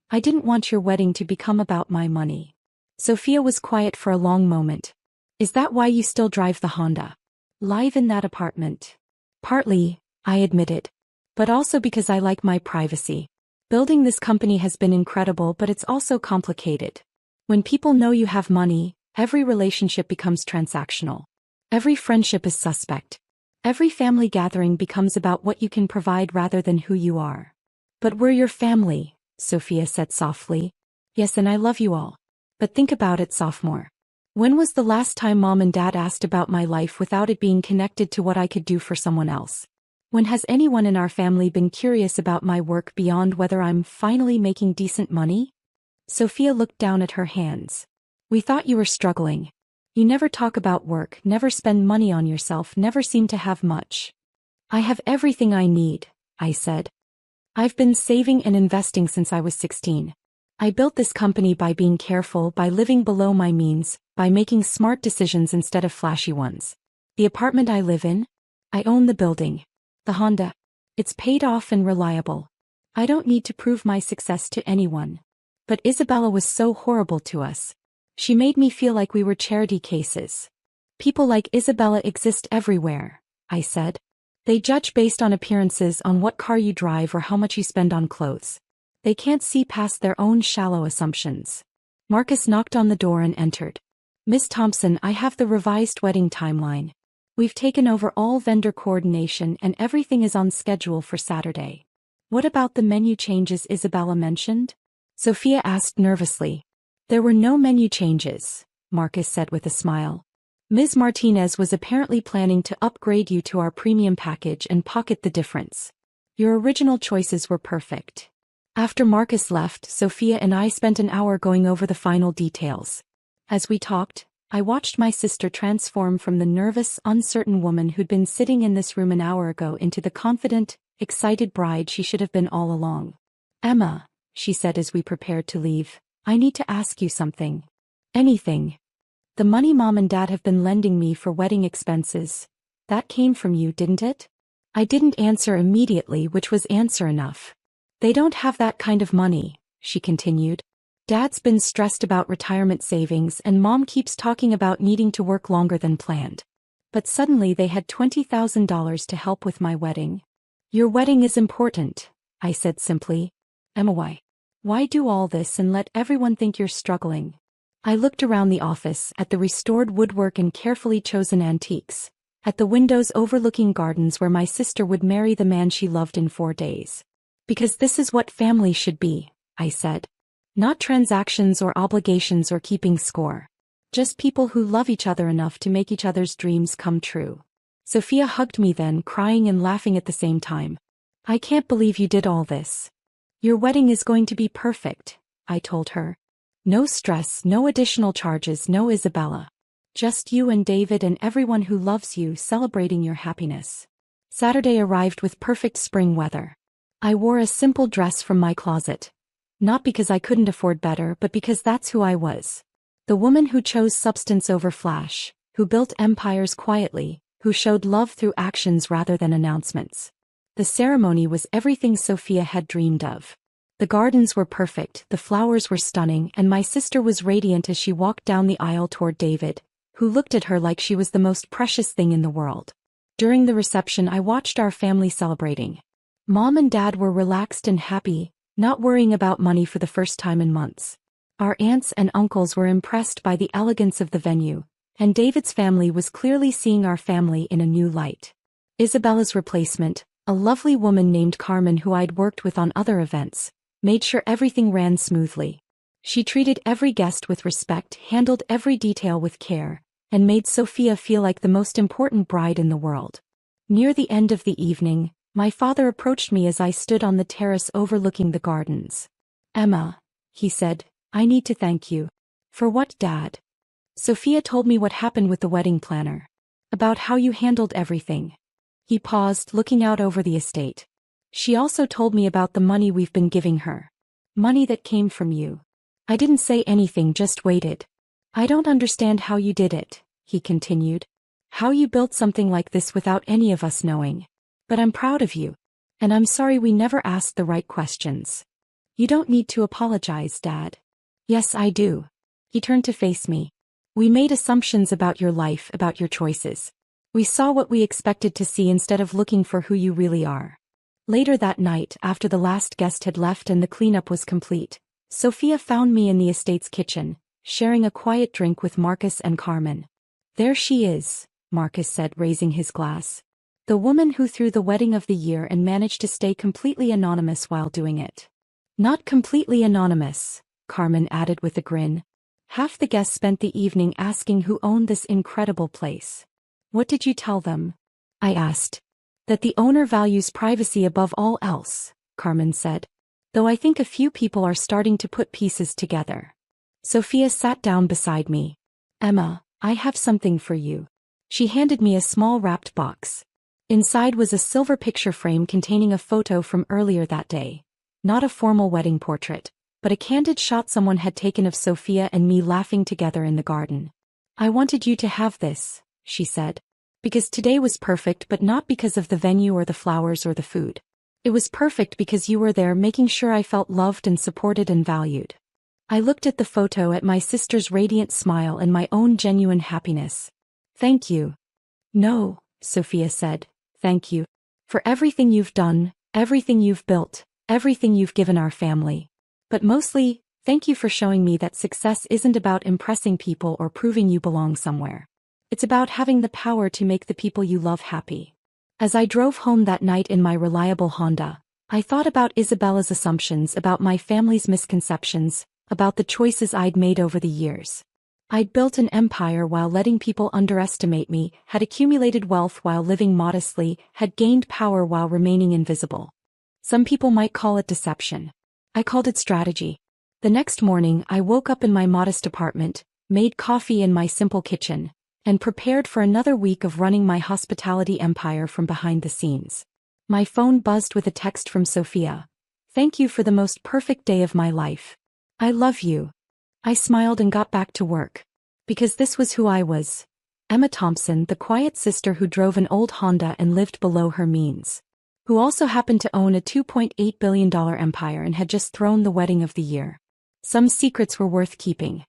I didn't want your wedding to become about my money. Sophia was quiet for a long moment. Is that why you still drive the Honda? Live in that apartment? Partly, I admitted. But also because I like my privacy. Building this company has been incredible, but it's also complicated. When people know you have money, every relationship becomes transactional. Every friendship is suspect. Every family gathering becomes about what you can provide rather than who you are. But we're your family, Sophia said softly. Yes, and I love you all. But think about it, sophomore. When was the last time Mom and Dad asked about my life without it being connected to what I could do for someone else? When has anyone in our family been curious about my work beyond whether I'm finally making decent money? Sophia looked down at her hands. We thought you were struggling. You never talk about work, never spend money on yourself, never seem to have much. I have everything I need, I said. I've been saving and investing since I was 16. I built this company by being careful, by living below my means, by making smart decisions instead of flashy ones. The apartment I live in? I own the building. The Honda. It's paid off and reliable. I don't need to prove my success to anyone. But Isabella was so horrible to us. She made me feel like we were charity cases. People like Isabella exist everywhere, I said. They judge based on appearances, on what car you drive or how much you spend on clothes. They can't see past their own shallow assumptions. Marcus knocked on the door and entered. Miss Thompson, I have the revised wedding timeline. We've taken over all vendor coordination and everything is on schedule for Saturday. What about the menu changes Isabella mentioned? Sophia asked nervously. There were no menu changes, Marcus said with a smile. Ms. Martinez was apparently planning to upgrade you to our premium package and pocket the difference. Your original choices were perfect. After Marcus left, Sophia and I spent an hour going over the final details. As we talked, I watched my sister transform from the nervous, uncertain woman who'd been sitting in this room an hour ago into the confident, excited bride she should have been all along. Emma, she said as we prepared to leave, I need to ask you something. Anything. The money Mom and Dad have been lending me for wedding expenses, that came from you, didn't it? I didn't answer immediately, which was answer enough. They don't have that kind of money, she continued. Dad's been stressed about retirement savings and Mom keeps talking about needing to work longer than planned. But suddenly they had $20,000 to help with my wedding. Your wedding is important, I said simply. Emma, why do all this and let everyone think you're struggling? I looked around the office at the restored woodwork and carefully chosen antiques, at the windows overlooking gardens where my sister would marry the man she loved in 4 days. Because this is what family should be, I said. Not transactions or obligations or keeping score. Just people who love each other enough to make each other's dreams come true. Sophia hugged me then, crying and laughing at the same time. I can't believe you did all this. Your wedding is going to be perfect, I told her. No stress, no additional charges, no Isabella. Just you and David and everyone who loves you celebrating your happiness. Saturday arrived with perfect spring weather. I wore a simple dress from my closet. Not because I couldn't afford better, but because that's who I was. The woman who chose substance over flash, who built empires quietly, who showed love through actions rather than announcements. The ceremony was everything Sophia had dreamed of. The gardens were perfect, the flowers were stunning, and my sister was radiant as she walked down the aisle toward David, who looked at her like she was the most precious thing in the world. During the reception, I watched our family celebrating. Mom and Dad were relaxed and happy, not worrying about money for the first time in months. Our aunts and uncles were impressed by the elegance of the venue, and David's family was clearly seeing our family in a new light. Isabella's replacement, a lovely woman named Carmen who I'd worked with on other events, made sure everything ran smoothly. She treated every guest with respect, handled every detail with care, and made Sophia feel like the most important bride in the world. Near the end of the evening, my father approached me as I stood on the terrace overlooking the gardens. Emma, he said, I need to thank you. For what, Dad? Sophia told me what happened with the wedding planner. About how you handled everything. He paused, looking out over the estate. She also told me about the money we've been giving her. Money that came from you. I didn't say anything, just waited. I don't understand how you did it, he continued. How you built something like this without any of us knowing. But I'm proud of you. And I'm sorry we never asked the right questions. You don't need to apologize, Dad. Yes, I do. He turned to face me. We made assumptions about your life, about your choices. We saw what we expected to see instead of looking for who you really are. Later that night, after the last guest had left and the cleanup was complete, Sophia found me in the estate's kitchen, sharing a quiet drink with Marcus and Carmen. There she is, Marcus said, raising his glass. The woman who threw the wedding of the year and managed to stay completely anonymous while doing it. Not completely anonymous, Carmen added with a grin. Half the guests spent the evening asking who owned this incredible place. What did you tell them? I asked. That the owner values privacy above all else, Carmen said. Though I think a few people are starting to put pieces together. Sophia sat down beside me. Emma, I have something for you. She handed me a small wrapped box. Inside was a silver picture frame containing a photo from earlier that day. Not a formal wedding portrait, but a candid shot someone had taken of Sophia and me laughing together in the garden. I wanted you to have this, she said. Because today was perfect, but not because of the venue or the flowers or the food. It was perfect because you were there, making sure I felt loved and supported and valued. I looked at the photo, at my sister's radiant smile and my own genuine happiness. Thank you. No, Sophia said, thank you. For everything you've done, everything you've built, everything you've given our family. But mostly, thank you for showing me that success isn't about impressing people or proving you belong somewhere. It's about having the power to make the people you love happy. As I drove home that night in my reliable Honda, I thought about Isabella's assumptions, about my family's misconceptions, about the choices I'd made over the years. I'd built an empire while letting people underestimate me, had accumulated wealth while living modestly, had gained power while remaining invisible. Some people might call it deception. I called it strategy. The next morning, I woke up in my modest apartment, made coffee in my simple kitchen, and prepared for another week of running my hospitality empire from behind the scenes. My phone buzzed with a text from Sophia. Thank you for the most perfect day of my life. I love you. I smiled and got back to work. Because this was who I was. Emma Thompson, the quiet sister who drove an old Honda and lived below her means. who also happened to own a $2.8 billion empire and had just thrown the wedding of the year. Some secrets were worth keeping.